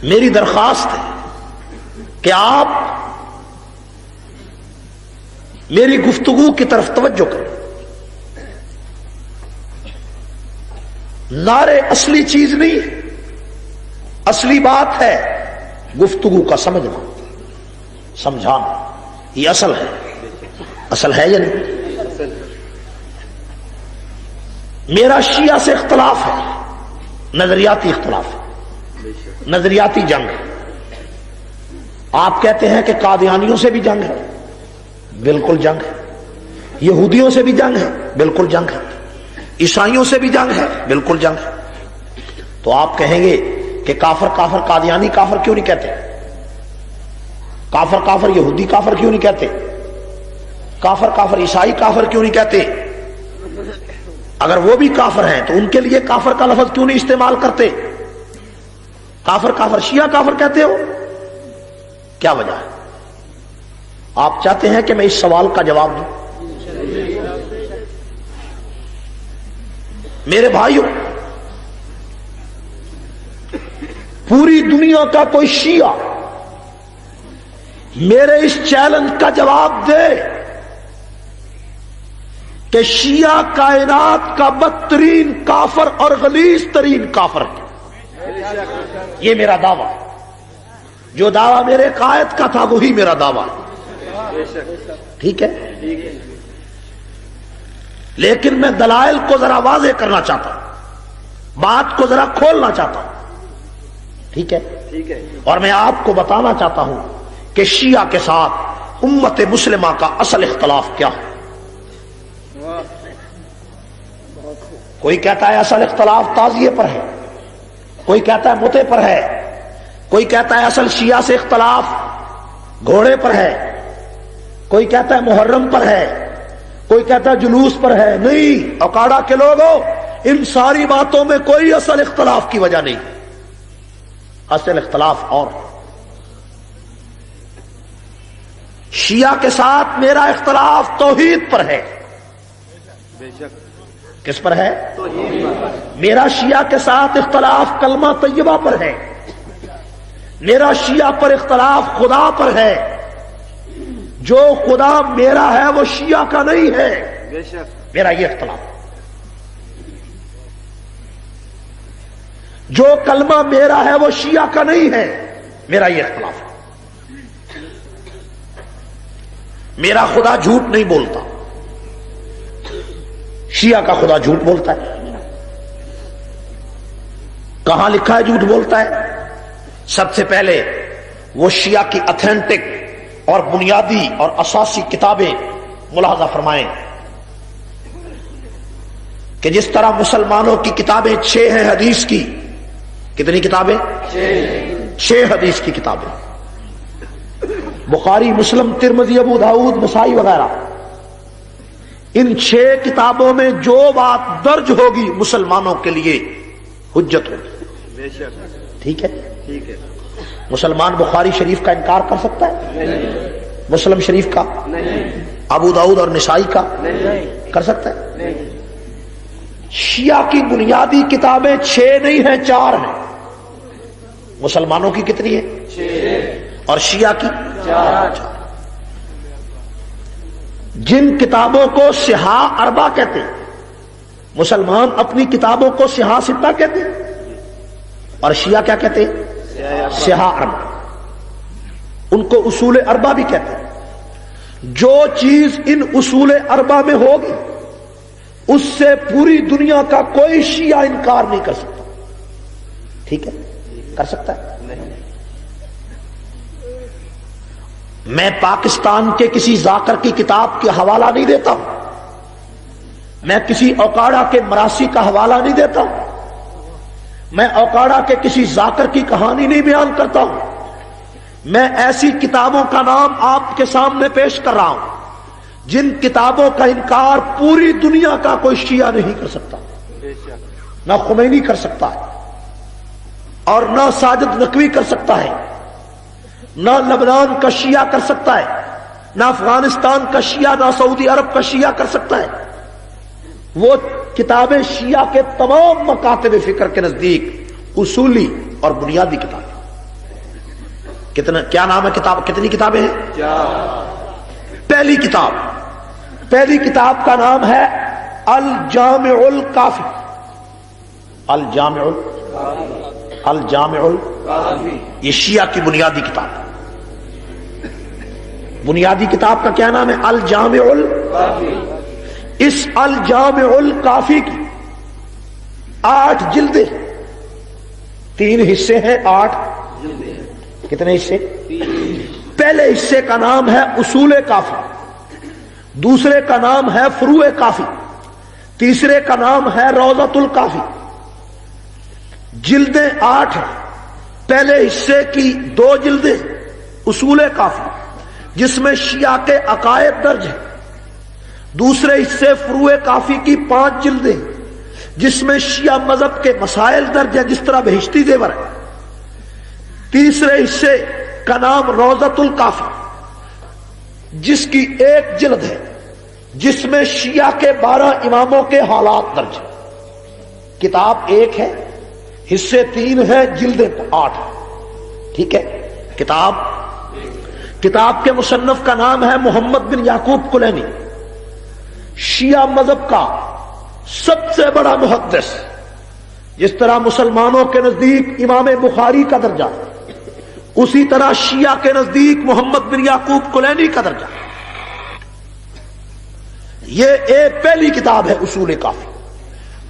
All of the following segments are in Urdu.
میری درخواست ہے کہ آپ میری گفتگو کی طرف توجہ کریں. نعرے اصلی چیز نہیں ہے، اصلی بات ہے گفتگو کا سمجھنا، سمجھانا. یہ اصل ہے. اصل ہے یا نہیں؟ میرا شیعہ سے اختلاف ہے، نظریاتی اختلاف ہے، نظریاتی جنگ ہے. آپ کہتے ہیں کہ قادیانیوں سے بھی جنگ ہے، بالکل جنگ ہے. یہودیوں سے بھی جنگ ہے، بالکل جنگ ہے. عیسائیوں سے بھی جنگ ہے، بالکل جنگ ہے. تو آپ کہیں گے کہ کافر کافر قادیانی کافر کیوں نہیں کہتے؟ کافر کافر یہودی کافر کیوں نہیں کہتے؟ کافر کافر عیسائی کافر کیوں نہیں کہتے؟ اگر وہ بھی کافر ہیں تو ان کے لیے کافر کا لفظ کیوں نہیں استعمال کرتے؟ کافر کافر شیعہ کافر کہتے ہو، کیا وجہ ہے؟ آپ چاہتے ہیں کہ میں اس سوال کا جواب دوں؟ میرے بھائیوں، پوری دنیا کا کوئی شیعہ میرے اس چیلنج کا جواب دے کہ شیعہ کائنات کا بدترین کافر اور غلیظ ترین کافر ہے. یہ میرا دعویٰ، جو دعویٰ میرے قائد کا تھا وہی میرا دعویٰ ہے. ٹھیک ہے؟ لیکن میں دلائل کو ذرا واضح کرنا چاہتا ہوں، بات کو ذرا کھولنا چاہتا ہوں. ٹھیک ہے؟ اور میں آپ کو بتانا چاہتا ہوں کہ شیعہ کے ساتھ امت مسلمہ کا اصل اختلاف کیا ہے. کوئی کہتا ہے اصل اختلاف تعزیے پر ہے، کوئی کہتا ہے متے پر ہے، کوئی کہتا ہے اصل شیعہ سے اختلاف گھوڑے پر ہے، کوئی کہتا ہے محرم پر ہے، کوئی کہتا ہے جلوس پر ہے. نہیں، اکاڑا کے لوگوں، ان ساری باتوں میں کوئی اصل اختلاف کی وجہ نہیں. اصل اختلاف اور شیعہ کے ساتھ میرا اختلاف توحید پر ہے. کس پر ہے؟ میرا شیعہ کے ساتھ اختلاف کلمہ طیبہ پر ہے. میرا شیعہ پر اختلاف خدا پر ہے. جو خدا میرا ہے وہ شیعہ کا نہیں ہے. میرا یہ اختلاف. جو کلمہ میرا ہے وہ شیعہ کا نہیں ہے. میرا یہ اختلاف. میرا خدا جھوٹ نہیں بولتا، شیعہ کا خدا جھوٹ بولتا ہے. کہاں لکھا ہے جھوٹ بولتا ہے؟ سب سے پہلے وہ شیعہ کی اتھینٹک اور بنیادی اور اساسی کتابیں ملاحظہ فرمائیں کہ جس طرح مسلمانوں کی کتابیں 6 ہیں حدیث کی. کتنی کتابیں؟ 6 حدیث کی کتابیں. بخاری، مسلم، ترمذی، ابو داؤد، نسائی وغیرہ. ان 6 کتابوں میں جو بات درج ہوگی مسلمانوں کے لیے حجت ہوگی. ٹھیک ہے؟ مسلمان بخاری شریف کا انکار کر سکتا ہے؟ مسلم شریف کا؟ ابو داؤد اور نسائی کا کر سکتا ہے؟ شیعہ کی بنیادی کتابیں 6 نہیں ہیں، 4 ہیں. مسلمانوں کی کتنی ہے؟ 6. اور شیعہ کی 4. جن کتابوں کو صحاح اربع کہتے ہیں، مسلمان اپنی کتابوں کو صحاح ستہ کہتے ہیں، اور شیعہ کیا کہتے ہیں؟ صحاح اربع. ان کو اصول اربع بھی کہتے ہیں. جو چیز ان اصول اربع میں ہوگی اس سے پوری دنیا کا کوئی شیعہ انکار نہیں کر سکتا. ٹھیک ہے؟ کر سکتا ہے؟ میں پاکستان کے کسی ذاکر کی کتاب کا حوالہ نہیں دیتا ہوں، میں کسی اوکاڑا کے مراسی کا حوالہ نہیں دیتا ہوں، میں اوکاڑا کے کسی ذاکر کی کہانی نہیں بیان کرتا ہوں. میں ایسی کتابوں کا نام آپ کے سامنے پیش کر رہا ہوں جن کتابوں کا انکار پوری دنیا کا کوئی شیعہ نہیں کر سکتا. نہ خمینی کر سکتا ہے، اور نہ ساجد نقوی کر سکتا ہے، نہ لبنان کا شیعہ کر سکتا ہے، نہ افغانستان کا شیعہ، نہ سعودی عرب کا شیعہ کر سکتا ہے. وہ کتابیں شیعہ کے تمام مکاتب فکر کے نزدیک اصولی اور بنیادی کتاب. کیا نام ہے کتاب؟ کتنی کتابیں ہیں؟ پہلی کتاب کا نام ہے الجامع الکافی. الجامع یہ شیعہ کی بنیادی کتاب. بنیادی کتاب کا کیا نام ہے؟ الجامع الکافی. اس الجامع الکافی کی 8 جلدیں، 3 حصے ہیں. 8 کتنے حصے؟ پہلے حصے کا نام ہے اصول کافی، دوسرے کا نام ہے فروع کافی، تیسرے کا نام ہے روضۃ الکافی. جلدیں 8 ہیں. پہلے حصے کی 2 جلدیں اصول کافی جس میں شیعہ کے عقائد درج ہیں. دوسرے حصے فروع کافی کی 5 جلدیں جس میں شیعہ مذہب کے مسائل درج ہیں، جس طرح بہشتی زیور ہے. تیسرے حصے کا نام روضۃ الکافی جس کی 1 جلد ہے جس میں شیعہ کے 12 اماموں کے حالات درج ہیں. کتاب 1 ہے، حصے 3 ہیں، جلدیں 8. ٹھیک ہے. کتاب کے مصنف کا نام ہے محمد بن یعقوب کلینی، شیعہ مذہب کا سب سے بڑا محدث. جس طرح مسلمانوں کے نزدیک امام بخاری کا درجہ، اسی طرح شیعہ کے نزدیک محمد بن یعقوب کلینی کا درجہ. یہ ایک پہلی کتاب ہے اصول کافی.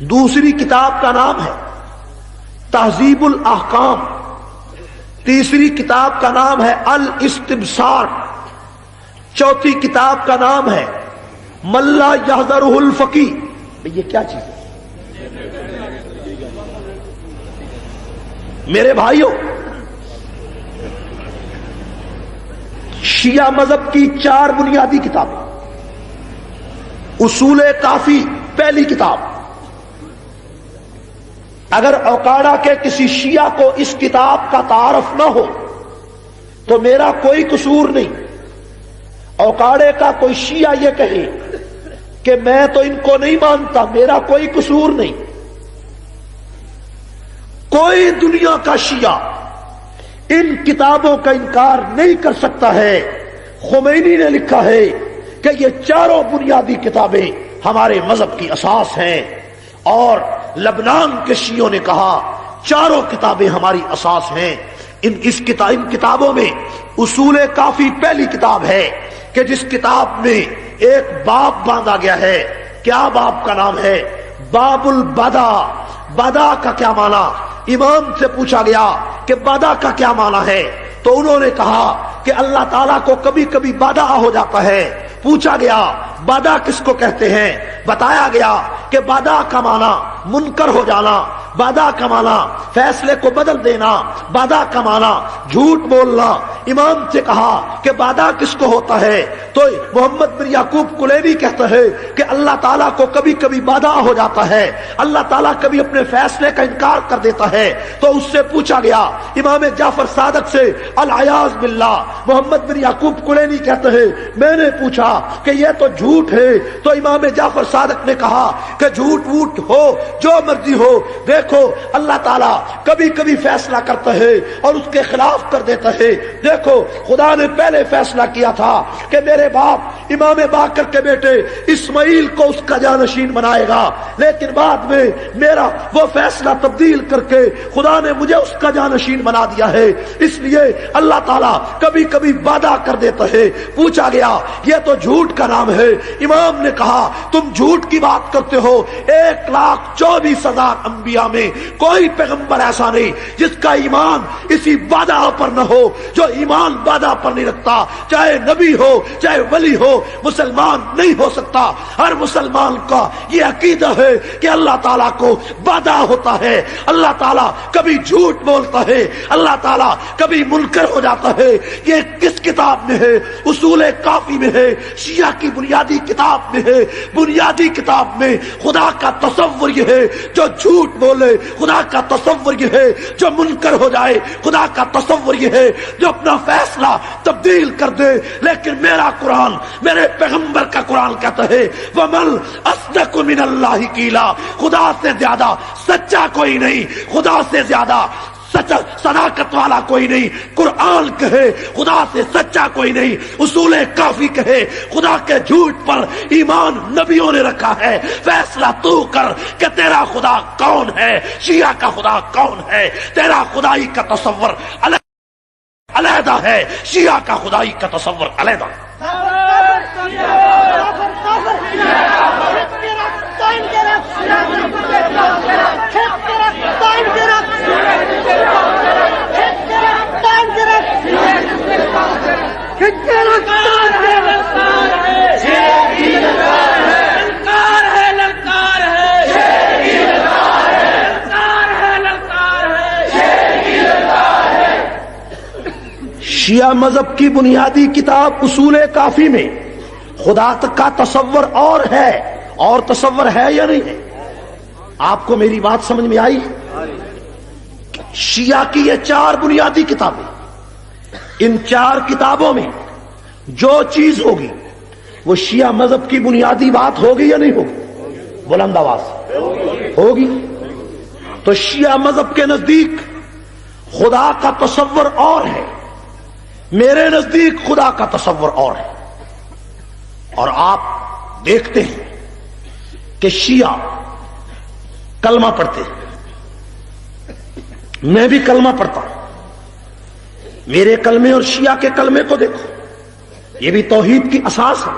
دوسری کتاب کا نام ہے تہذیب الاحکام. تیسری کتاب کا نام ہے الاستبصار. چوتھی کتاب کا نام ہے من لا یحضرہ الفقیہ. یہ کیا چیز ہے میرے بھائیوں؟ شیعہ مذہب کی 4 بنیادی کتابیں. اصول کافی پہلی کتاب. اگر اوکاڑا کے کسی شیعہ کو اس کتاب کا تعارف نہ ہو تو میرا کوئی قصور نہیں. اوکاڑے کا کوئی شیعہ یہ کہے کہ میں تو ان کو نہیں مانتا، میرا کوئی قصور نہیں. کوئی دنیا کا شیعہ ان کتابوں کا انکار نہیں کر سکتا ہے. خمینی نے لکھا ہے کہ یہ 4 بنیادی کتابیں ہمارے مذہب کی اساس ہیں، اور لبنان کے شیعوں نے کہا 4 کتابیں ہماری اساس ہیں. ان کتابوں میں اصول کافی پہلی کتاب ہے کہ جس کتاب میں ایک باب باندھا گیا ہے. کیا باب کا نام ہے؟ باب البدا. بدا کا کیا معنی؟ امام سے پوچھا گیا کہ بدا کا کیا معنی ہے، تو انہوں نے کہا کہ اللہ تعالیٰ کو کبھی کبھی بدا ہو جاتا ہے. پوچھا گیا بدا کس کو کہتے ہیں؟ بتایا گیا کہ بدا کا معنی منکر ہو جانا، بدا کا معنی فیصلے کو بدل دینا، بدا کا معنی جھوٹ بولنا. امام سے کہا کہ بدا کس کو ہوتا ہے؟ تو محمد بن یعقوب کلینی کہتا ہے کہ اللہ تعالیٰ کو کبھی کبھی بدا ہو جاتا ہے، اللہ تعالیٰ کبھی اپنے فیصلے کا انکار کر دیتا ہے. تو اس سے پوچھا گیا امام جعفر صادق سے، العیاذ باللہ. محمد بن یعقوب کلینی کہتے ہیں میں نے پوچھا کہ یہ تو جھوٹ ہے. تو امام جعفر صادق نے کہا کہ جھوٹ ووٹ ہو جو مرضی ہو، دیکھو اللہ تعالیٰ کبھی کبھی فیصلہ کرتا ہے اور اس کے خلاف کر دیتا ہے. دیکھو خدا نے پہلے فیصلہ کیا تھا کہ میرے باپ امام باقر کے بیٹے اسماعیل کو اس کا جانشین بنائے گا، لیکن بعد میں میرا وہ فیصلہ تبدیل کر کے خدا نے مجھے اس کا جانشین بنا دیا ہے. اس لیے اللہ تعالیٰ کبھی کبھی وعدہ کر دیتا ہے. پوچھا گیا یہ تو جھوٹ کا نام ہے. امام نے کہا تم جھوٹ کی بات کرتے ہو. 1,24,000 انبیاء میں کوئی پیغمبر ایسا نہیں جس کا ایمان اسی وعدہ پر نہ ہو. جو ایمان وعدہ پر نہیں رکھتا، چاہے نبی ہو چاہے ولی ہو، مسلمان نہیں ہو سکتا. ہر مسلمان کا یہ عقیدہ ہے کہ اللہ تعالیٰ کو وعدہ ہوتا ہے. اللہ تعالیٰ کبھی جھوٹ بولتا ہے، اللہ تعالیٰ کبھی منکر ہو جاتا ہے. یہ کس کتاب میں ہے؟ اصول کافی میں ہے، شیعہ کی بنیادی کتاب میں ہے. بنیادی کتاب میں خدا کا تصور یہ ہے جو جھوٹ بولے بولے خدا کا تصور یہ ہے جو منکر ہو جائے، خدا کا تصور یہ ہے جو اپنا فیصلہ تبدیل کر دے، لیکن میرا قرآن، میرے پیغمبر کا قرآن کہتا ہے وَمَنْ أَصْدَقُ مِنَ اللَّهِ قِيلًا، خدا سے زیادہ سچا کوئی نہیں، خدا سے زیادہ سچا صداقت والا کوئی نہیں۔ قرآن کہے خدا سے سچا کوئی نہیں، اصول کافی کہے خدا کے جھوٹ پر ایمان نبیوں نے رکھا ہے۔ فیصلہ تو کر کہ تیرا خدا کون ہے، شیعہ کا خدا کون ہے؟ تیرا خدائی کا تصور علیحدہ ہے، شیعہ کا خدائی کا تصور علیحدہ۔ شیعہ مذہب کی بنیادی کتاب اصول کافی میں خدا تک کا تصور اور ہے، اور تصور ہے یا نہیں ہے؟ آپ کو میری بات سمجھ میں آئی؟ شیعہ کی یہ 4 بنیادی کتابیں، ان 4 کتابوں میں جو چیز ہوگی وہ شیعہ مذہب کی بنیادی بات ہوگی یا نہیں ہوگی؟ بلند آواز ہوگی۔ تو شیعہ مذہب کے نزدیک خدا کا تصور اور ہے، میرے نزدیک خدا کا تصور اور ہے۔ اور آپ دیکھتے ہیں کہ شیعہ کلمہ پڑھتے ہیں، میں بھی کلمہ پڑھتا ہوں، میرے کلمے اور شیعہ کے کلمے کو دیکھو، یہ بھی توحید کی اساس ہے۔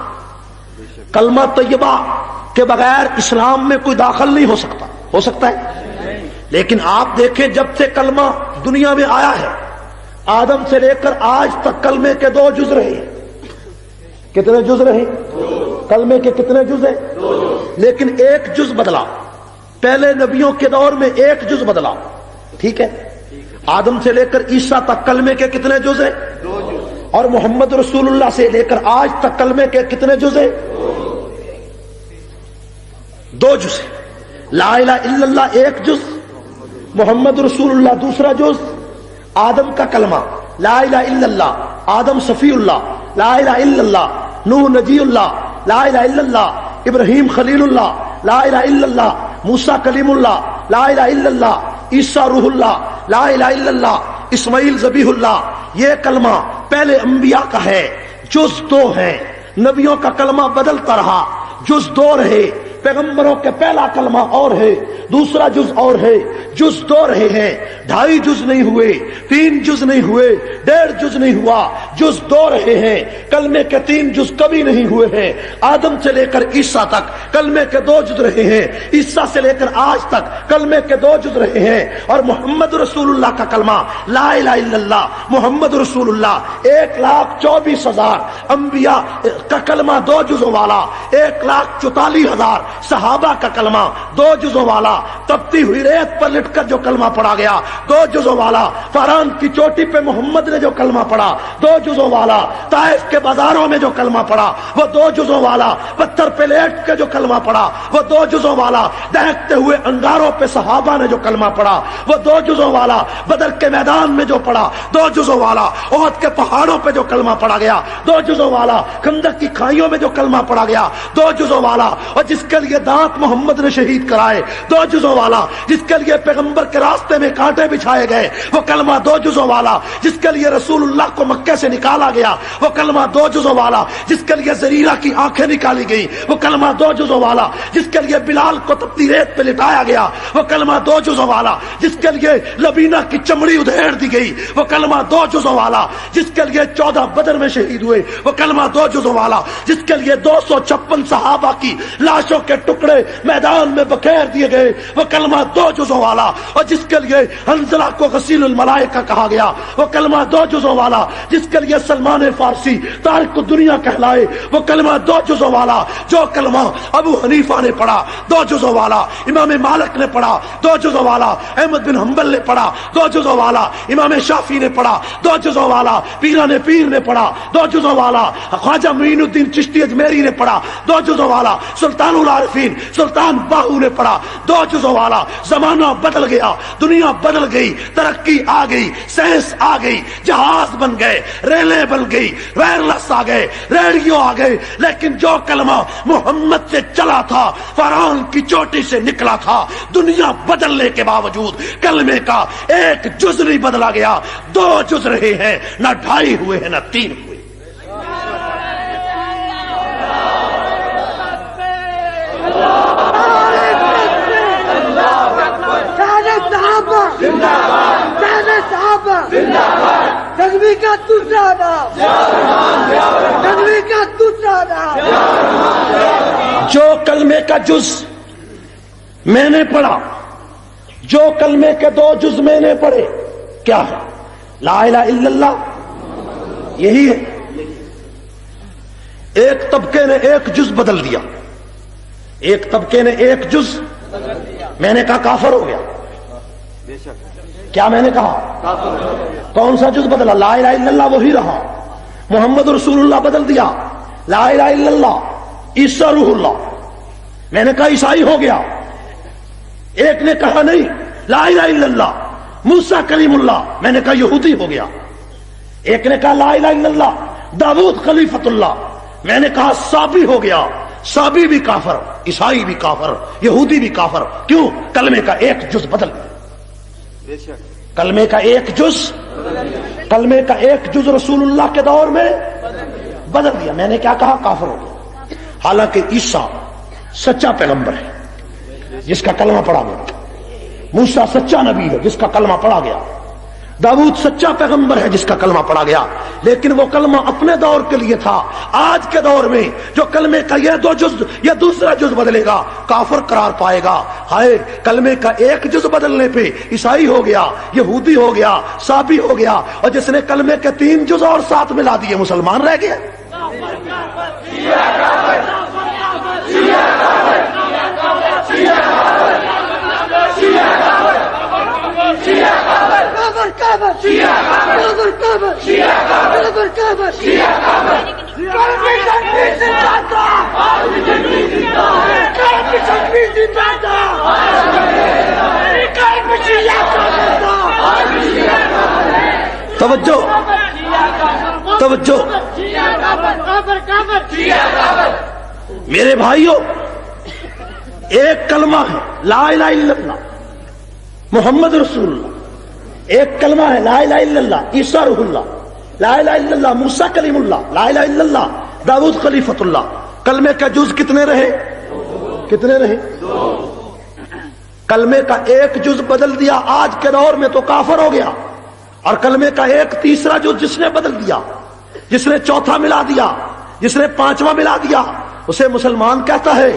کلمہ طیبہ کے بغیر اسلام میں کوئی داخل نہیں ہو سکتا، ہو سکتا ہے؟ لیکن آپ دیکھیں جب سے کلمہ دنیا میں آیا ہے، آدم سے لے کر آج تک کلمے کے 2 جز رہے ہیں۔ کتنے جز رہے؟ کلمے کے کتنے جز ہیں؟ لیکن ایک جز بدلا، پہلے نبیوں کے دور میں ایک جز بدلا، ٹھیک ہے؟ آدم سے لے کر عیسیٰ تک کلمے کے کتنے جز ہیں؟ اور محمد رسول اللہ سے لے کر آج تک کلمے کے کتنے جز ہیں؟ 2 جز ہیں۔ لا الہ الا اللہ ایک جز، محمد رسول اللہ دوسرا جز۔ آدم کا کلمہ لا الہ الا اللہ، آدم صفی اللہ، لا الہ الا اللہ، نوح نجی اللہ، لا الہ الا اللہ، ابراہیم خلیل اللہ، لا الہ الا اللہ، موسیٰ کلیم اللہ، لا الہ الا اللہ، عیسیٰ روح اللہ، لا الہ الا اللہ، اسماعیل ذبیح اللہ۔ یہ کلمہ پہلے انبیاء کا ہے، جز 2 ہیں۔ نبیوں کا کلمہ بدلتا رہا، جز 2 رہے۔ پیغمبروں کے پہلا کلمہ اور ہے، دوسرا جز اور ہے، جز 2 رہے ہیں، 2.5 جز نہیں ہوئے، 3 جز نہیں ہوئے، 1.5 جز نہیں ہوا، جز 2 رہے ہیں۔ کلمے کے 3 جز کبھی نہیں ہوئے ہیں۔ آدم سے لے کر عیسیٰ تک کلمے کے 2 جز رہے ہیں، عیسیٰ سے لے کر آج تک کلمے کے 2 جز رہے ہیں۔ اور محمد رسول اللہ کا کلمہ لا الہ الا اللہ محمد رسول اللہ 1,24,000 انبیاء کا کلمہ 2 جزوں والا، 1,44,000 صحابہ کا کلمہ 2 جزوں والا، تپتی ہوئی ریت پر لٹ کر جو کلمہ پڑھا گیا 2 جزوں والا، فاران کی چوٹی پہ محمد نے جو کلمہ پڑھا 2 جزوں والا، طائف کے بازاروں میں جو کلمہ پڑھا وہ 2 جزوں والا، پتھر پہ لیٹ کے جو کلمہ پڑھا وہ 2 جزوں والا، دہکتے ہوئے انگاروں پہ صحابہ نے جو کلمہ پڑھا وہ 2 جزوں والا، بدر کے میدان میں جو پڑھا 2 جزوں والا، احد کے پہاڑوں پہ جو کلمہ پڑھا گیا 2 جزوں والا، خندق کی کھائیوں میں جو کلمہ پڑھا گیا 2 جزوں والا، اور جس کے لیے دانت محمد نے شہید کرائے 2 جزوں والا، جس کے لیے پیغمبر کے راستے میں کانٹے بچھائے گئے وہ کلمہ 2 جزوں والا، جس کے لیے رسول اللہ کو مکے سے نکالا گیا وہ کلمہ 2 جزوں والا، جس کے لیے زریرہ کی آنکھیں نکالی گئی وہ کلمہ 2 جزوں والا، جس کے لیے بلال کو تپتی ریت پہ لٹایا گیا وہ کلمہ 2 جزوں والا، جس کے لیے لبینہ کی چمڑی ادھیڑ دی گئی وہ کلمہ 2 جزوں والا، جس کے لیے 14 بدر میں شہید ہوئے وہ کلمہ 2 جزوں والا، جس کے لیے 256 صحابہ کی لاشوں کے ٹکڑے میدان میں بکھیر دیے گئے وہ کلمہ 2 جزوں والا، اور جس کے لیے حنظلہ کو غسیل الملائکہ کہا گیا، وہ کلمہ 2 جزوں والا جس کے لیے سلمان فارسی تاریخ دنیا کہلائے، وہ کلمہ 2 جزوں والا جو کلمہ ابو حنیفہ نے پڑھا 2 جزوں والا، امام مالک نے پڑھا 2 جزوں والا، احمد بن حنبل نے پڑھا 2 جزوں والا، امام شافعی نے پڑھا 2 جزوں والا، پیران پیر نے پڑھا 2 جزوں والا، خواجہ معین الدین چشتی اجمیری نے پڑھا 2 جزوں والا، سلطان العارفین سلطان باہو نے پڑھا 2 جزوں والا۔ زمانہ بدل گیا، دنیا بدل گئی، ترقی آ گئی، سائنس آ گئی، جہاز بن گئے، ریلیں بن گئی، وائرلیس آ گئے، ریڈیو آ گئے، لیکن جو کلمہ محمد سے چلا تھا، فرعون کی چوٹی سے نکلا تھا، دنیا بدلنے کے باوجود کلمے کا ایک جز نہیں بدلا گیا، 2 جز رہے ہیں، نہ 2.5 ہوئے ہیں نہ 3 ہوئے۔ جو کلمے کا جز میں نے پڑھا، جو کلمے کے 2 جز میں نے پڑھے، کیا ہے؟ لا الہ الا اللہ، یہی ہے۔ ایک طبقے نے 1 جز بدل دیا، ایک طبقے نے 1 جز، میں نے کہا کافر ہو گیا۔ کیا میں نے کہا؟ کون سا جز بدلا؟ لا الہ الا اللہ وہی رہا، محمد رسول اللہ بدل دیا، لا الہ الا اللہ عیسیٰ روح اللہ، میں نے کہا عیسائی ہو گیا۔ ایک نے کہا نہیں لا الہ الا اللہ موسیٰ کلیم اللہ، میں نے کہا یہودی ہو گیا۔ ایک نے کہا لا الہ الا اللہ داؤد خلیفۃ اللہ، میں نے کہا صابی ہو گیا۔ صابی بھی کافر، عیسائی بھی کافر، یہودی بھی کافر۔ کیوں؟ کلمے کا 1 جز بدل گیا، کلمے کا 1 جز، کلمے کا 1 جز رسول اللہ کے دور میں بدل دیا۔ میں نے کیا کہا؟ کافر ہو گیا۔ حالانکہ عیسیٰ سچا پیغمبر ہے جس کا کلمہ پڑھا گیا، موسیٰ سچا نبی ہے جس کا کلمہ پڑھا گیا، داؤد سچا پیغمبر ہے جس کا کلمہ پڑھا گیا، لیکن وہ کلمہ اپنے دور کے لیے تھا۔ آج کے دور میں جو کلمے کا یہ 2 جز یا دوسرا جز بدلے گا کافر قرار پائے گا۔ ہائے، کلمے کا 1 جز بدلنے پہ عیسائی ہو گیا، یہودی ہو گیا، صابی ہو گیا، اور جس نے کلمے کے 3 جز اور ساتھ ملا دیے مسلمان رہ گیا۔ توجہ توجہ میرے بھائیوں، ایک کلمہ ہے لا الہ الا اللہ محمد رسول اللہ، ایک کلمہ ہے لا الہ الا اللہ عیسیٰ روح اللہ، لا الہ الا اللہ موسیٰ کلیم اللہ، لا الہ الا اللہ داؤد خلیفۃ اللہ۔ کلمے کا جز کتنے رہے؟ کتنے رہے؟ کلمے کا 1 جز بدل دیا آج کے دور میں تو کافر ہو گیا، اور کلمے کا 1 تیسرا جز جس نے بدل دیا، جس نے 4تھا ملا دیا، جس نے 5واں ملا دیا، اسے مسلمان کہتا ہے،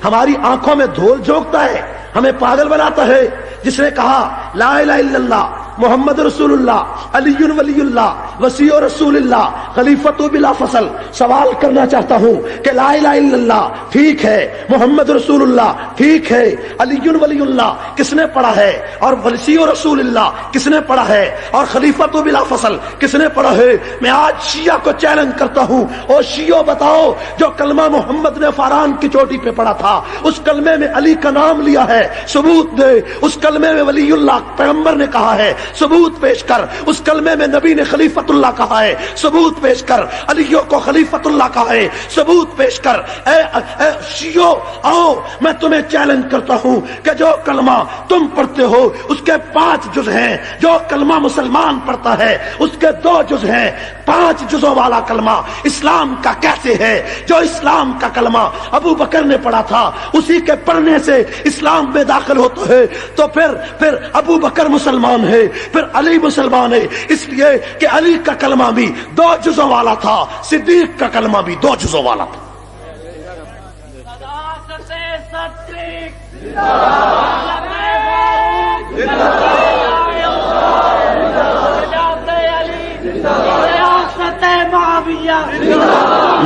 ہماری آنکھوں میں دھول جھونکتا ہے، ہمیں پاگل بناتا ہے۔ جس نے کہا لا الہ الا اللہ محمد رسول اللہ علی ولی اللہ وسیع رسول اللہ خلیفۃ بلا فصل، سوال کرنا چاہتا ہوں کہ لا الہ الا اللہ ٹھیک ہے، محمد رسول اللہ ٹھیک ہے، علی ولی اللہ کس نے پڑھا ہے، اور وسیع رسول اللہ کس نے پڑھا ہے، اور خلیفۃ بلا فصل کس نے پڑھا ہے؟ میں آج شیعہ کو چیلنج کرتا ہوں، اور شیعوں بتاؤ جو کلمہ محمد نے فاران کی چوٹی پہ پڑھا تھا، اس کلمے میں علی کا نام لیا ہے، ثبوت دے۔ اس کلمے میں ولی اللہ پیغمبر نے کہا ہے، ثبوت پیش کر۔ اس کلمے میں نبی نے خلیفۃ اللہ کہا ہے، ثبوت پیش کر۔ علیوں کو خلیفۃ اللہ کہا ہے، ثبوت پیش کر۔ اے شیعو آؤ، میں تمہیں چیلنج کرتا ہوں کہ جو کلمہ تم پڑھتے ہو اس کے 5 جز ہیں، جو کلمہ مسلمان پڑھتا ہے اس کے 2 جز ہیں، 5 جزوں والا کلمہ اسلام کا کیسے ہے؟ جو اسلام کا کلمہ ابو بکر نے پڑھا تھا اسی کے پڑھنے سے اسلام میں داخل ہوتا ہے، تو پھر ابو بکر مسلمان ہے، پھر علی مسلمان ہے، اس لیے کہ علی کا کلمہ بھی 2 جزوں والا تھا، صدیق کا کلمہ بھی 2 جزوں والا تھا۔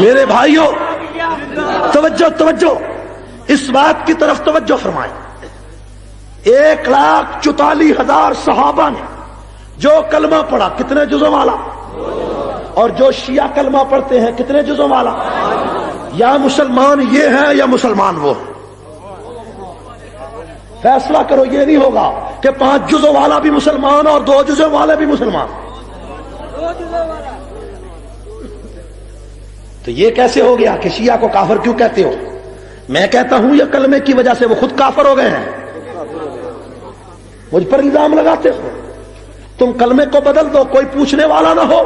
میرے بھائیوں توجہ توجہ، اس بات کی طرف توجہ فرمائیں. 1,44,000 صحابہ نے جو کلمہ پڑھا کتنے جزوں والا؟ اور جو شیعہ کلمہ پڑھتے ہیں کتنے جزوں والا؟ یا مسلمان یہ ہے یا مسلمان وہ ہے. فیصلہ کرو. یہ نہیں ہوگا کہ 5 جزوں والا بھی مسلمان اور 2 جزوں والے بھی مسلمان. تو یہ کیسے ہو گیا کہ شیعہ کو کافر کیوں کہتے ہو؟ میں کہتا ہوں یہ کلمے کی وجہ سے وہ خود کافر ہو گئے ہیں. مجھ پر الزام لگاتے ہو. تم کلمے کو بدل دو، کوئی پوچھنے والا نہ ہو.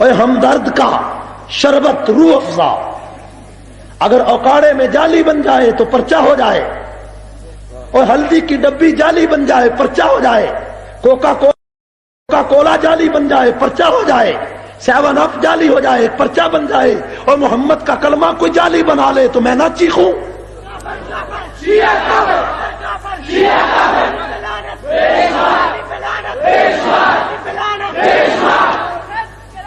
اے ہمدرد کا شربت روح افزا اگر اوکاڑے میں جالی بن جائے تو پرچہ ہو جائے، اور ہلدی کی ڈبی جالی بن جائے پرچہ ہو جائے، کوکا کولا جالی بن جائے پرچہ ہو جائے، 7 اپ جالی ہو جائے پرچہ بن جائے، اور محمد کا کلمہ کوئی جالی بنا لے تو میں نہ چیخوں؟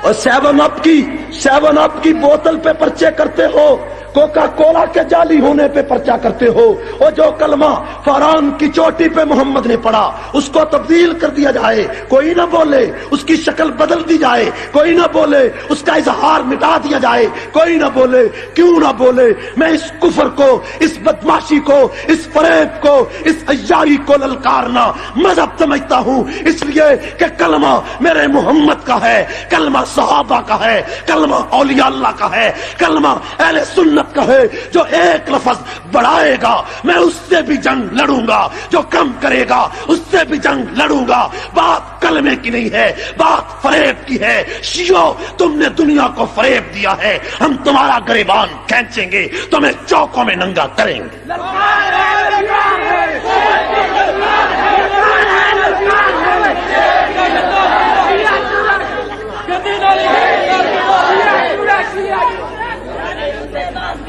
اور 7 اپ کی بوتل پہ پرچے کرتے ہو، کوکا کولا کے جعلی ہونے پہ پرچہ کرتے ہو. اور جو کلمہ فاران کی چوٹی پہ محمد نے پڑھا اس کو تبدیل کر دیا جائے، کوئی نہ بولے اس کی شکل بدل دی جائے، کوئی نہ بولے اس کا اظہار مٹا دیا جائے، کوئی نہ بولے. کیوں نہ بولے؟ میں اس کفر کو، اس بدماشی کو، اس فریب کو، اس عیاری کو للکارنا مذہب سمجھتا ہوں. اس لیے کہ کلمہ میرے محمد کا ہے، کلمہ صحابہ کا ہے، کلمہ اولیاء اللہ کا ہے، کلمہ اہل سنت کا ہے. جو ایک لفظ بڑھائے گا میں اس سے بھی جنگ لڑوں گا، جو کم کرے گا اس سے بھی جنگ لڑوں گا. بات کلمے کی نہیں ہے، بات فریب کی ہے. شیعو تم نے دنیا کو فریب دیا ہے، ہم تمہارا گریبان کھینچیں گے، تمہیں چوکوں میں ننگا کریں گے.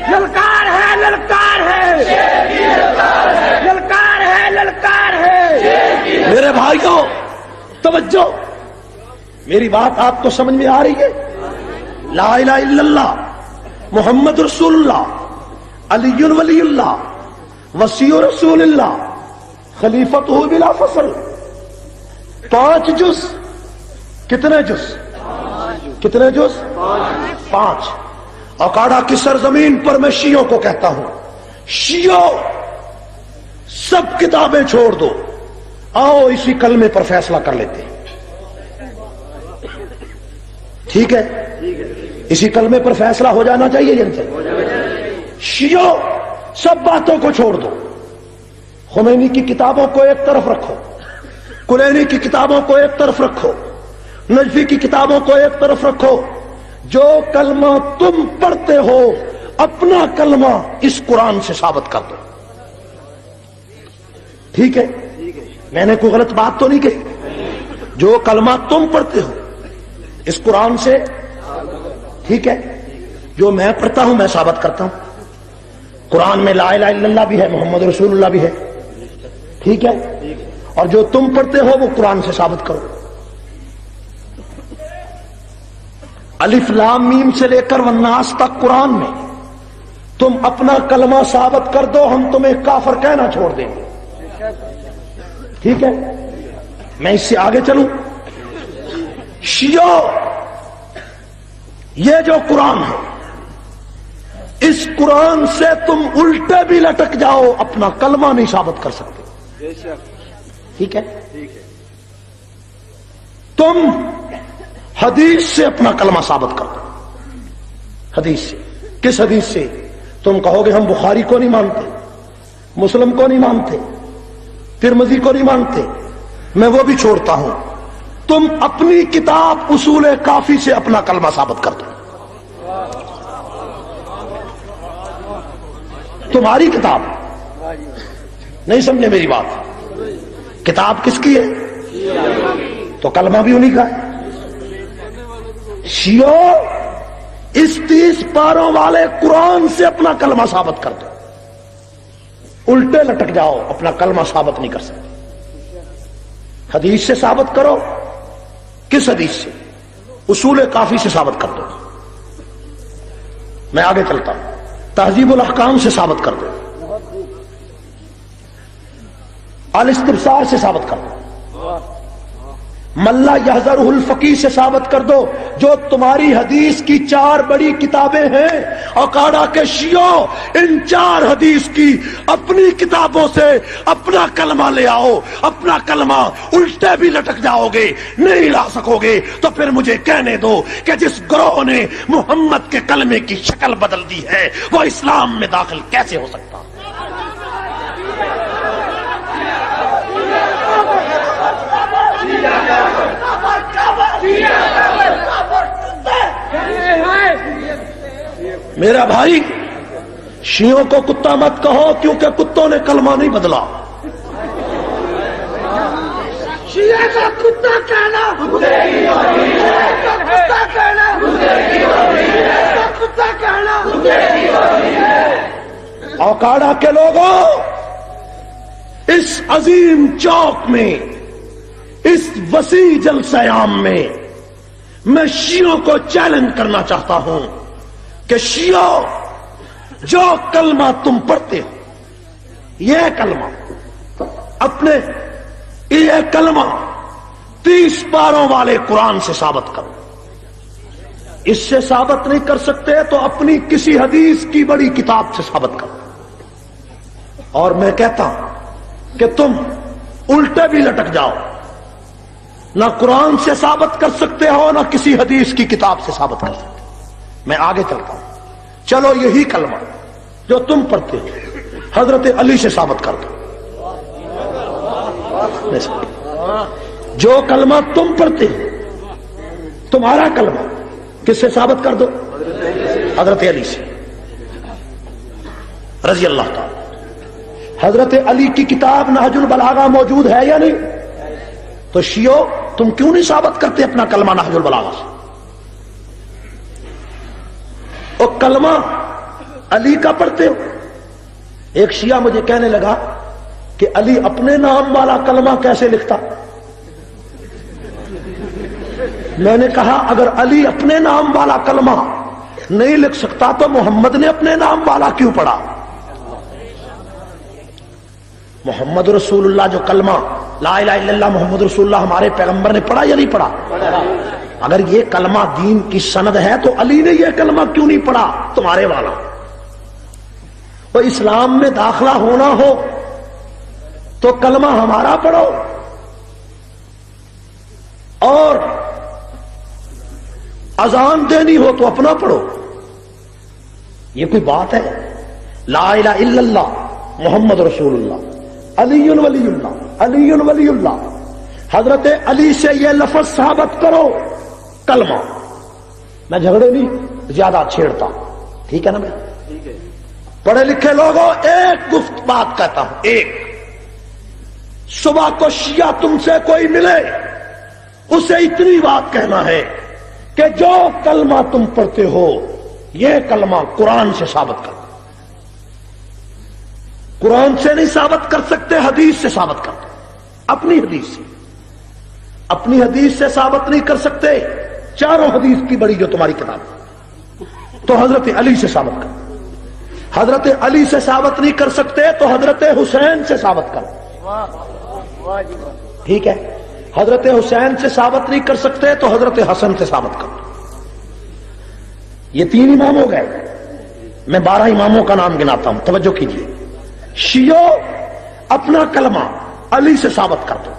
للکار ہے، للکار ہے، للکار ہے، للکار ہے. میرے بھائیوں توجہ، میری بات آپ کو سمجھ میں آ رہی ہے؟ لا الہ الا اللہ محمد رسول اللہ علی ولی اللہ وسیع رسول اللہ خلیفتہ بلا فصل. 5 جز. کتنے جز؟ کتنے جز؟ 5. اکاڑا کی سرزمین پر میں شیعوں کو کہتا ہوں، شیعوں سب کتابیں چھوڑ دو، آؤ اسی کلمے پر فیصلہ کر لیتے ہیں. ٹھیک ہے؟ اسی کلمے پر فیصلہ ہو جانا چاہیے جن سے. شیعوں سب باتوں کو چھوڑ دو، خمینی کی کتابوں کو ایک طرف رکھو، کلینی کی کتابوں کو ایک طرف رکھو، نجفی کی کتابوں کو ایک طرف رکھو. جو کلمہ تم پڑھتے ہو اپنا کلمہ اس قرآن سے ثابت کر دو. ٹھیک ہے؟ میں نے کوئی غلط بات تو نہیں کہی. جو کلمہ تم پڑھتے ہو اس قرآن سے، ٹھیک ہے، جو میں پڑھتا ہوں میں ثابت کرتا ہوں. قرآن میں لا الہ الا اللہ بھی ہے، محمد رسول اللہ بھی ہے. ٹھیک ہے؟ اور جو تم پڑھتے ہو وہ قرآن سے ثابت کرو. الف لام میم سے لے کر والناس تک قرآن میں تم اپنا کلمہ ثابت کر دو، ہم تمہیں کافر کہنا چھوڑ دیں گے. ٹھیک ہے؟ میں اس سے آگے چلوں. شیعو یہ جو قرآن ہے اس قرآن سے تم الٹے بھی لٹک جاؤ اپنا کلمہ نہیں ثابت کر سکتے. ٹھیک ہے؟ تم حدیث سے اپنا کلمہ ثابت کر دو. حدیث سے. کس حدیث سے؟ تم کہو گے ہم بخاری کو نہیں مانتے، مسلم کو نہیں مانتے، ترمذی کو نہیں مانتے، میں وہ بھی چھوڑتا ہوں. تم اپنی کتاب اصول کافی سے اپنا کلمہ ثابت کر دو. تمہاری کتاب. نہیں سمجھے میری بات؟ کتاب کس کی ہے؟ تو کلمہ بھی انہی کا ہے. شیعو اس 30 پاروں والے قرآن سے اپنا کلمہ ثابت کر دو. الٹے لٹک جاؤ، اپنا کلمہ ثابت نہیں کر سکتے. حدیث سے ثابت کرو، کس حدیث سے؟ اصول کافی سے ثابت کر دو. میں آگے چلتا ہوں. تہذیب الاحکام سے ثابت کر دو. الاستبصار سے ثابت کر دو. ملا یحذرہ الفقیہ سے ثابت کر دو. جو تمہاری حدیث کی 4 بڑی کتابیں ہیں، اوکاڑا کے شیعوں، ان 4 حدیث کی اپنی کتابوں سے اپنا کلمہ لے آؤ. اپنا کلمہ الٹے بھی لٹک جاؤ گے، نہیں لا سکو گے تو پھر مجھے کہنے دو کہ جس گروہ نے محمد کے کلمے کی شکل بدل دی ہے وہ اسلام میں داخل کیسے ہو سکتا؟ میرا بھائی، شیعوں کو کتا مت کہو، کیونکہ کتوں نے کلمہ نہیں بدلا. شیعہ کا کتا کہنا، کتا کہنا، کتا کہنا. اوکاڑا کے لوگوں، اس عظیم چوک میں، اس وسیع جلسہ عام میں شیعوں کو چیلنج کرنا چاہتا ہوں کہ شیعوں، جو کلمہ تم پڑھتے ہو، یہ کلمہ 30 پاروں والے قرآن سے ثابت کرو. اس سے ثابت نہیں کر سکتے تو اپنی کسی حدیث کی بڑی کتاب سے ثابت کرو. اور میں کہتا ہوں کہ تم الٹے بھی لٹک جاؤ، نہ قرآن سے ثابت کر سکتے ہو نہ کسی حدیث کی کتاب سے ثابت کر سکتے. میں آگے چلتا ہوں. چلو یہی کلمہ جو تم پڑھتے ہو حضرت علی سے ثابت کر دو. جو کلمہ تم پڑھتے ہو، تمہارا کلمہ کس سے ثابت کر دو؟ حضرت علی سے رضی اللہ تعالی. حضرت علی کی کتاب نہج البلاغہ موجود ہے یا نہیں؟ تو شیعو، تم کیوں نہیں ثابت کرتے اپنا کلمہ نہج البلاغہ سے؟ اور کلمہ علی کا پڑھتے ہو. ایک شیعہ مجھے کہنے لگا کہ علی اپنے نام والا کلمہ کیسے لکھتا؟ میں نے کہا اگر علی اپنے نام والا کلمہ نہیں لکھ سکتا تو محمد نے اپنے نام والا کیوں پڑھا؟ محمد رسول اللہ جو کلمہ لا الہ الا اللہ محمد رسول اللہ ہمارے پیغمبر نے پڑھا یا نہیں پڑھا؟ اگر یہ کلمہ دین کی سند ہے تو علی نے یہ کلمہ کیوں نہیں پڑھا تمہارے والا؟ تو اسلام میں داخلہ ہونا ہو تو کلمہ ہمارا پڑھو، اور اذان دینی ہو تو اپنا پڑھو. یہ کوئی بات ہے؟ لا الہ الا اللہ محمد رسول اللہ علی ولی اللہ علی ولی اللہ. حضرت علی سے یہ لفظ ثابت کرو کلمہ. میں جھگڑے نہیں زیادہ چھیڑتا، ٹھیک ہے نا؟ میں پڑھے لکھے لوگوں ایک گفت بات کہتا ہوں. ایک، صبح کو شیعہ تم سے کوئی ملے اسے اتنی بات کہنا ہے کہ جو کلمہ تم پڑھتے ہو یہ کلمہ قرآن سے ثابت کر. قرآن سے نہیں ثابت کر سکتے، حدیث سے ثابت کر دو. اپنی حدیث سے، اپنی حدیث سے ثابت نہیں کر سکتے، چاروں حدیث کی بڑی جو تمہاری کتاب تو حضرت علی سے ثابت کر. حضرت علی سے ثابت نہیں کر سکتے تو حضرت حسین سے ثابت کر. ٹھیک ہے؟ حضرت حسین سے ثابت نہیں کر سکتے تو حضرت حسن سے ثابت کر. یہ 3 امام ہو گئے. میں 12 اماموں کا نام گناتا ہوں، توجہ کیجیے. شیعو، اپنا کلمہ علی سے ثابت کر دو،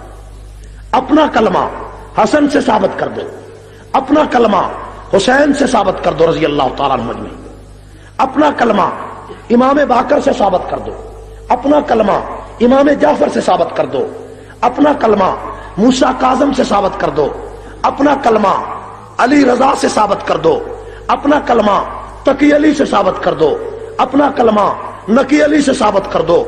اپنا کلمہ حسن سے ثابت کر دو، اپنا کلمہ حسین سے ثابت کر دو رضی اللہ تعالیٰ عنہ اجمعین. اپنا کلمہ امام باقر سے ثابت کر دو، اپنا کلمہ امام جعفر سے ثابت کر دو، اپنا کلمہ موسیٰ کاظم سے ثابت کر دو، اپنا کلمہ علی رضا سے ثابت کر دو، اپنا کلمہ تقی علی سے ثابت کر دو، اپنا کلمہ نقی علی سے ثابت کر دو،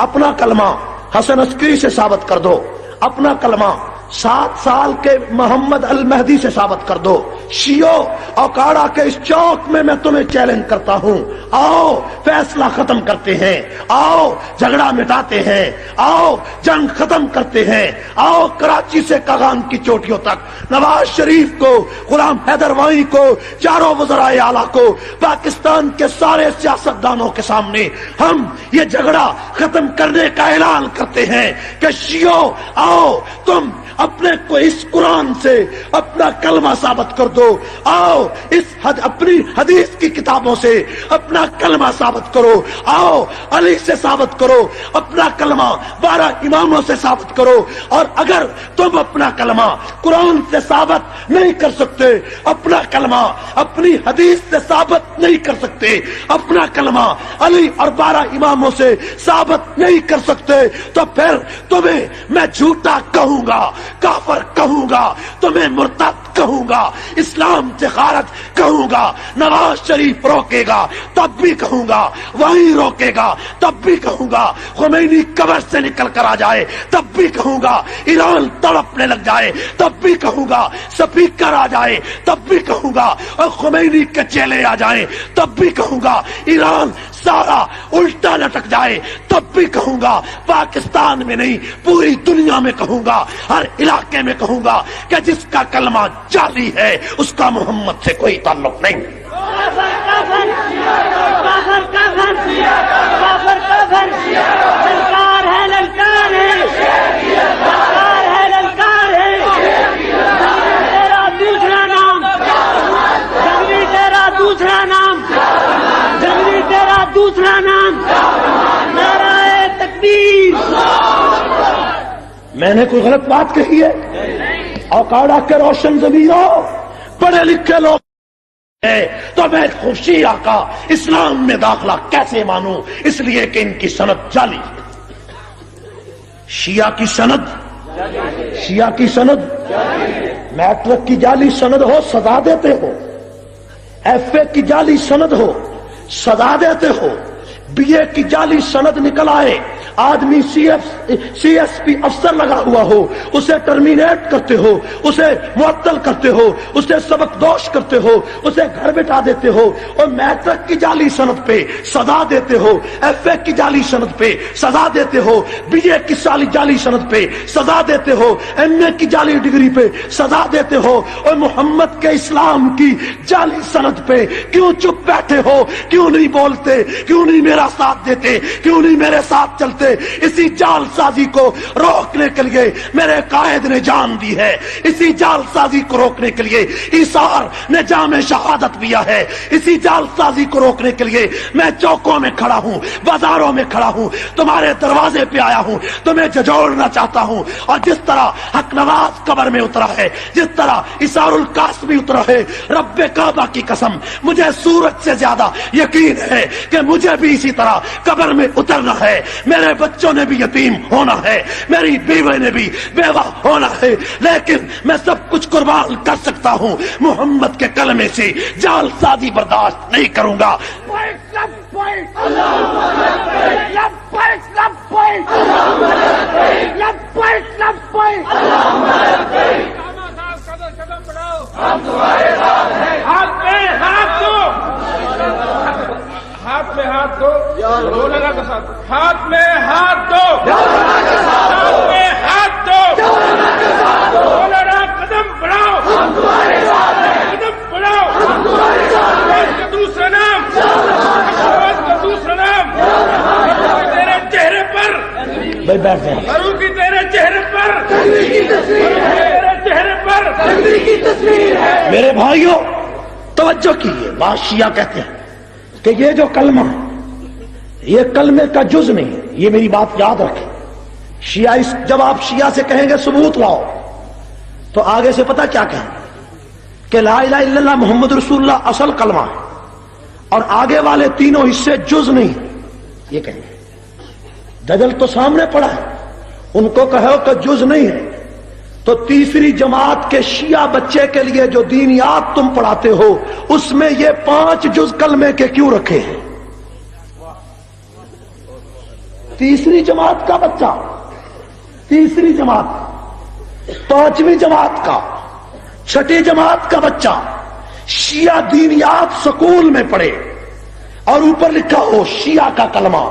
اپنا کلمہ حسن عسکری سے ثابت کر دو، اپنا کلمہ 7 سال کے محمد المہدی سے ثابت کر دو. شیعو اوکاڑا کے اس چوک میں تمہیں چیلنج کرتا ہوں. آؤ فیصلہ ختم کرتے ہیں, آؤ جھگڑا مٹاتے ہیں, آؤ جنگ ختم کرتے ہیں, آؤ کراچی سے کاغان کی چوٹیوں تک نواز شریف کو, غلام حیدر وانی کو, چاروں وزرائے اعلیٰ کو, پاکستان کے سارے سیاستدانوں کے سامنے ہم یہ جھگڑا ختم کرنے کا اعلان کرتے ہیں کہ شیعو آؤ تم اپنے کو اس قرآن سے اپنا کلمہ ثابت کر دو. آؤ اپنی حدیث کی کتابوں سے اپنا کلمہ ثابت کرو. آؤ علی سے ثابت کرو اپنا کلمہ, 12 اماموں سے ثابت کرو. اور اگر تم اپنا کلمہ قرآن سے ثابت نہیں کر سکتے, اپنا کلمہ اپنی حدیث سے ثابت نہیں کر سکتے, اپنا کلمہ علی اور 12 اماموں سے ثابت نہیں کر سکتے, تو پھر تمہیں میں جھوٹا کہوں گا, کافر کہوں گا, تمہیں مرتد کہوں گا, اسلام سے خارج کہوں گا. نواز شریف روکے گا تب بھی کہوں گا, وہی روکے گا تب بھی کہوں گا, خمینی قبر سے نکل کر آ جائے تب بھی کہوں گا, ایران تڑپنے لگ جائے تب بھی کہوں گا, سپیکر آ جائے تب بھی کہوں گا, اور خمینی کے چیلے آ جائیں تب بھی کہوں گا, ایران سارا الٹا لٹک جائے تب بھی کہوں گا, پاکستان میں نہیں پوری دنیا میں کہوں گا, ہر علاقے میں کہوں گا کہ جس کا کلمہ جعلی ہے اس کا محمد سے کوئی تعلق نہیں. للکار ہے, للکار ہے, للکار ہے, للکار ہے. تیرا دوسرا نام جنگلی, تیرا دوسرا نام جنگلی, تیرا دوسرا نام نعرہ تکبیر. میں نے کوئی غلط بات کہی ہے؟ اوکاڑا کے روشن ضمیروں, پڑھے لکھے لوگ ہے تو میں شیعہ کا اسلام میں داخلہ کیسے مانوں؟ اس لیے کہ ان کی سند جعلی. شیعہ کی سند, شیعہ کی سند, میٹرک کی جعلی سند ہو سزا دیتے ہو, ایف اے کی جعلی سند ہو سزا دیتے ہو, بی اے کی جعلی سند نکل آئے, آدمی سی ایس پی افسر لگا ہوا ہو, اسے ٹرمینیٹ کرتے ہو, اسے معطل کرتے ہو, اسے سبق دوش کرتے ہو, اسے گھر بٹھا دیتے ہو, اور میٹرک کی جعلی سند پہ سزا دیتے ہو, ایف اے کی جعلی سند پہ سزا دیتے ہو, بی اے کی جعلی سند پہ سزا دیتے ہو, ایم اے کی جعلی ڈگری پہ سزا دیتے ہو, اور محمد کے اسلام کی جعلی سند پہ کیوں چپ بیٹھے ہو؟ کیوں نہیں بولتے؟ کیوں نہیں میرا ساتھ دیتے؟ کیوں نہیں میرے ساتھ چلتے؟ اسی جال سازی کو روکنے کے لیے میرے قائد نے جان دی ہے, اسی جال سازی کو روکنے کے لیے ایثار نے جام شہادت دیا ہے, اسی جال سازی کو روکنے کے لیے میں چوکوں میں کھڑا ہوں, بازاروں میں کھڑا ہوں, تمہارے دروازے پہ آیا ہوں, تمہیں جھجوڑنا چاہتا ہوں. اور جس طرح حق نواز قبر میں اترا ہے, جس طرح اسار القاسمی اترا ہے, رب کعبہ کی قسم مجھے سورج سے زیادہ یقین ہے کہ مجھے بھی اسی طرح قبر میں اترنا ہے. میرے بچوں نے بھی یتیم ہونا ہے, میری بیوی نے بھی بیوہ ہونا ہے, لیکن میں سب کچھ قربان کر سکتا ہوں, محمد کے کلمے سے جال سازی برداشت نہیں کروں گا. ہاتھ میں ہاتھ دو, مولانا کے ساتھ ہاتھ میں ہاتھ دو, ہاتھ میں ہاتھ دو, مولانا قدم بڑھاؤ, قدم بڑھاؤ, کا دوسرا نام, کا دوسرا نام تیرے چہرے پر, فاروق کی تیرے چہرے پر, تیرے چہرے پر تصویر ہے. میرے بھائیوں توجہ کیجیے, بات شیعہ کہتے ہیں کہ یہ جو کلمہ یہ کلمے کا جز نہیں, یہ میری بات یاد رکھیں. شیعہ جب آپ شیعہ سے کہیں گے ثبوت لاؤ تو آگے سے پتہ کیا کہیں کہ لا الہ الا اللہ محمد رسول اللہ اصل کلمہ ہے, اور آگے والے تینوں حصے جز نہیں, یہ کہیں گے. دجل تو سامنے پڑا ہے, ان کو کہو کہ جز نہیں ہے, تو تیسری جماعت کے شیعہ بچے کے لیے جو دینیات تم پڑھاتے ہو اس میں یہ 5 جز کلمے کے کیوں رکھے ہیں؟ تیسری جماعت کا بچہ, تیسری جماعت 5ویں جماعت کا 6ٹھی جماعت کا بچہ شیعہ دینیات سکول میں پڑھے اور اوپر لکھا ہو شیعہ کا کلمہ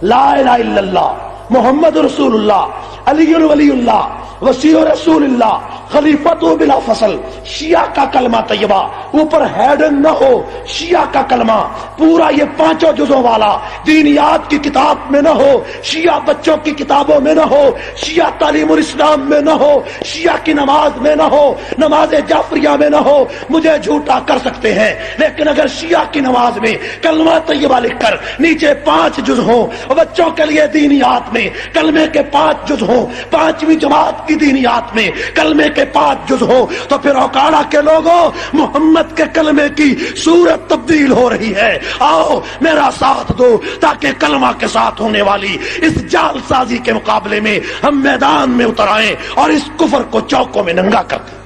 لا الہ الا اللہ محمد رسول اللہ علی ولی اللہ وسیع رسول اللہ خلیفۃ بلا فصل، شیعہ کا کلمہ طیبہ، اوپر ہیڈن نہ ہو شیعہ کا کلمہ، پورا یہ 5 جزوں والا دینیات کی کتاب میں نہ ہو، شیعہ بچوں کی کتابوں میں نہ ہو، شیعہ تعلیم الاسلام میں نہ ہو، شیعہ کی نماز میں نہ ہو، نماز جعفریہ میں نہ ہو، مجھے جھوٹا کر سکتے ہیں، لیکن اگر شیعہ کی نماز میں کلمہ طیبہ لکھ کر نیچے 5 جز ہوں، بچوں کے لیے دینیات میں کلمے کے 5 جز ہوں، 5ویں جماعت کی دینیات میں کلمے کے 5 جز ہو، تو پھر اوکاڑا کے لوگوں محمد کے کلمے کی صورت تبدیل ہو رہی ہے۔ آؤ میرا ساتھ دو تاکہ کلمہ کے ساتھ ہونے والی اس جال سازی کے مقابلے میں ہم میدان میں اتر آئیں اور اس کفر کو چوکوں میں ننگا کر دیں۔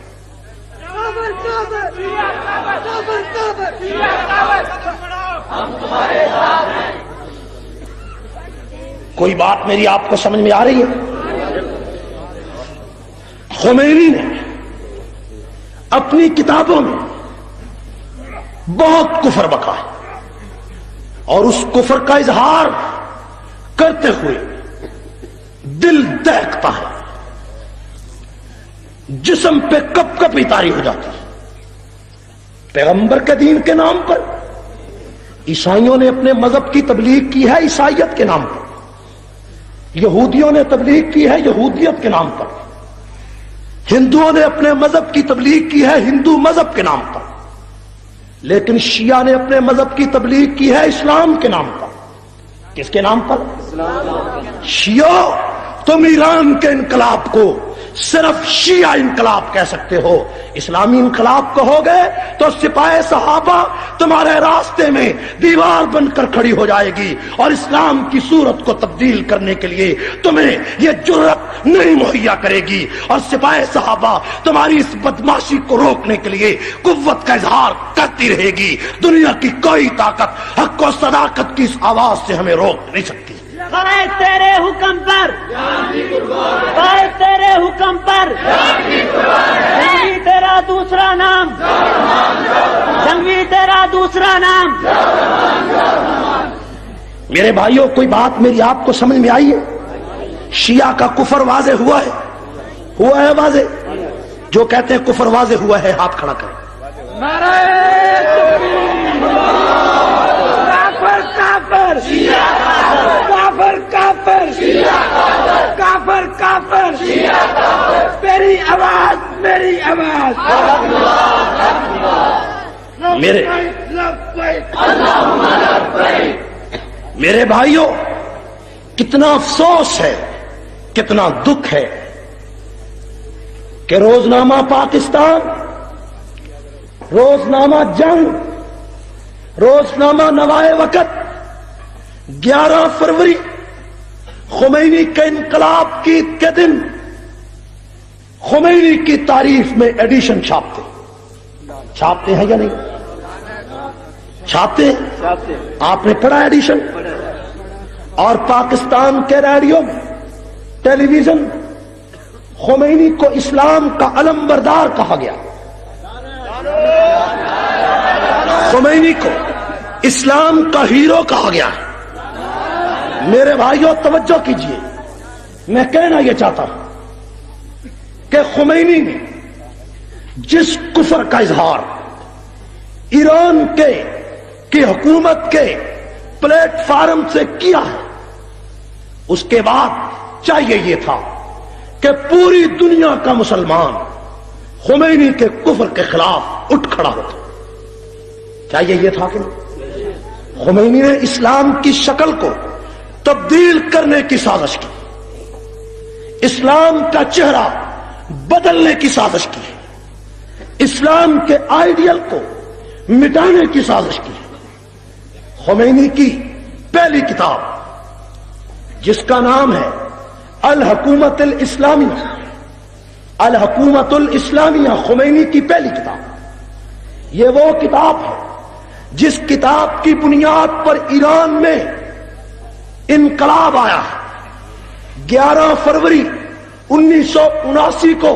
کوئی بات میری آپ کو سمجھ میں آ رہی ہے؟ خمینی نے اپنی کتابوں میں بہت کفر بکا ہے اور اس کفر کا اظہار کرتے ہوئے دل دہکتا ہے، جسم پہ کپ کپی طاری ہو جاتی ہے۔ پیغمبر کے دین کے نام پر عیسائیوں نے اپنے مذہب کی تبلیغ کی ہے عیسائیت کے نام پر، یہودیوں نے تبلیغ کی ہے یہودیت کے نام پر، ہندوؤں نے اپنے مذہب کی تبلیغ کی ہے ہندو مذہب کے نام پر، لیکن شیعہ نے اپنے مذہب کی تبلیغ کی ہے اسلام کے نام پر۔ کس کے نام پر؟ شیعہ۔ تم ایران کے انقلاب کو صرف شیعہ انقلاب کہہ سکتے ہو، اسلامی انقلاب کہو گے تو سپاہ صحابہ تمہارے راستے میں دیوار بن کر کھڑی ہو جائے گی اور اسلام کی صورت کو تبدیل کرنے کے لیے تمہیں یہ جرأت نہیں مہیا کرے گی، اور سپاہ صحابہ تمہاری اس بدماشی کو روکنے کے لیے قوت کا اظہار کرتی رہے گی۔ دنیا کی کوئی طاقت حق و صداقت کی اس آواز سے ہمیں روک نہیں سکتی۔ قائد تیرے حکم پر، قائد تیرے حکم پر، جنگی تیرا دوسرا نام، جنگی تیرا دوسرا نام۔ میرے بھائیوں کوئی بات میری آپ کو سمجھ میں آئی ہے؟ شیعہ کا کفر واضح ہوا ہے، ہوا ہے واضح؟ جو کہتے ہیں کفر واضح ہوا ہے ہاتھ کھڑا کریں۔ کافر کافر کافر کافر کافر، میری آواز میری آواز۔ میرے بھائیوں کتنا افسوس ہے، کتنا دکھ ہے کہ روزنامہ پاکستان، روزنامہ جنگ، روزنامہ نوائے وقت 11 فروری خمینی کے انقلاب کی عید کے دن خمینی کی تعریف میں ایڈیشن چھاپتے ہیں یا نہیں؟ چھاپتے ہیں۔ آپ نے پڑھا ایڈیشن؟ اور پاکستان کے ریڈیو میں، ٹیلی ویژن، خمینی کو اسلام کا علم بردار کہا گیا، خمینی کو اسلام کا ہیرو کہا گیا ہے۔ میرے بھائیوں توجہ کیجئے، میں کہنا یہ چاہتا ہوں کہ خمینی نے جس کفر کا اظہار ایران کی حکومت کے پلیٹ فارم سے کیا ہے، اس کے بعد چاہیے یہ تھا کہ پوری دنیا کا مسلمان خمینی کے کفر کے خلاف اٹھ کھڑا ہوتا۔ چاہیے یہ تھا کہ خمینی نے اسلام کی شکل کو تبدیل کرنے کی سازش کی، اسلام کا چہرہ بدلنے کی سازش کی، اسلام کے آئیڈیل کو مٹانے کی سازش کی۔ خمینی کی پہلی کتاب جس کا نام ہے الحکومت الاسلامیہ، الحکومت الاسلامیہ، خمینی کی پہلی کتاب، یہ وہ کتاب ہے جس کتاب کی بنیاد پر ایران میں انقلاب آیا ہے۔ 11 فروری 1979 کو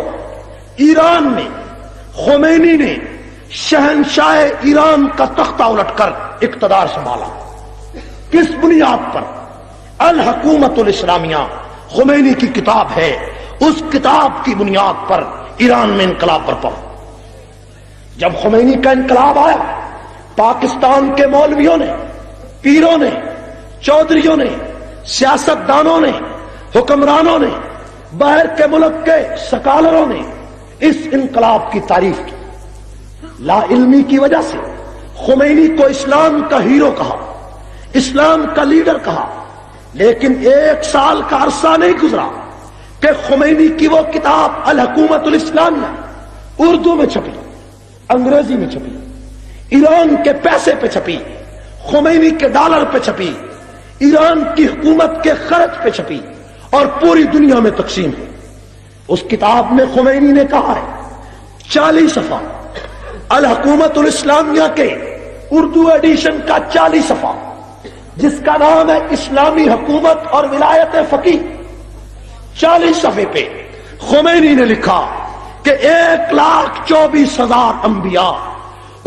ایران میں خمینی نے شہنشاہ ایران کا تختہ الٹ کر اقتدار سنبھالا. کس بنیاد پر؟ الحکومت الاسلامیہ خمینی کی کتاب ہے. اس کتاب کی بنیاد پر ایران میں انقلاب برپا. جب خمینی کا انقلاب آیا، پاکستان کے مولویوں نے، پیروں نے، چودھریوں نے، سیاستدانوں نے، حکمرانوں نے، باہر کے ملک کے سکالروں نے اس انقلاب کی تعریف کی. لا علمی کی وجہ سے خمینی کو اسلام کا ہیرو کہا، اسلام کا لیڈر کہا. لیکن 1 سال کا عرصہ نہیں گزرا کہ خمینی کی وہ کتاب الحکومت الاسلامیہ اردو میں چھپی، انگریزی میں چھپی، ایران کے پیسے پہ چھپی، خمینی کے ڈالر پہ چھپی، ایران کی حکومت کے خرچ پہ چھپی اور پوری دنیا میں تقسیم ہوئی. اس کتاب میں خمینی نے کہا ہے 40 صفحہ، الحکومت الاسلامیہ کے اردو ایڈیشن کا 40 صفحہ جس کا نام ہے اسلامی حکومت اور ولایت فقیہ. 40 صفحے پہ خمینی نے لکھا کہ 1,24,000 انبیاء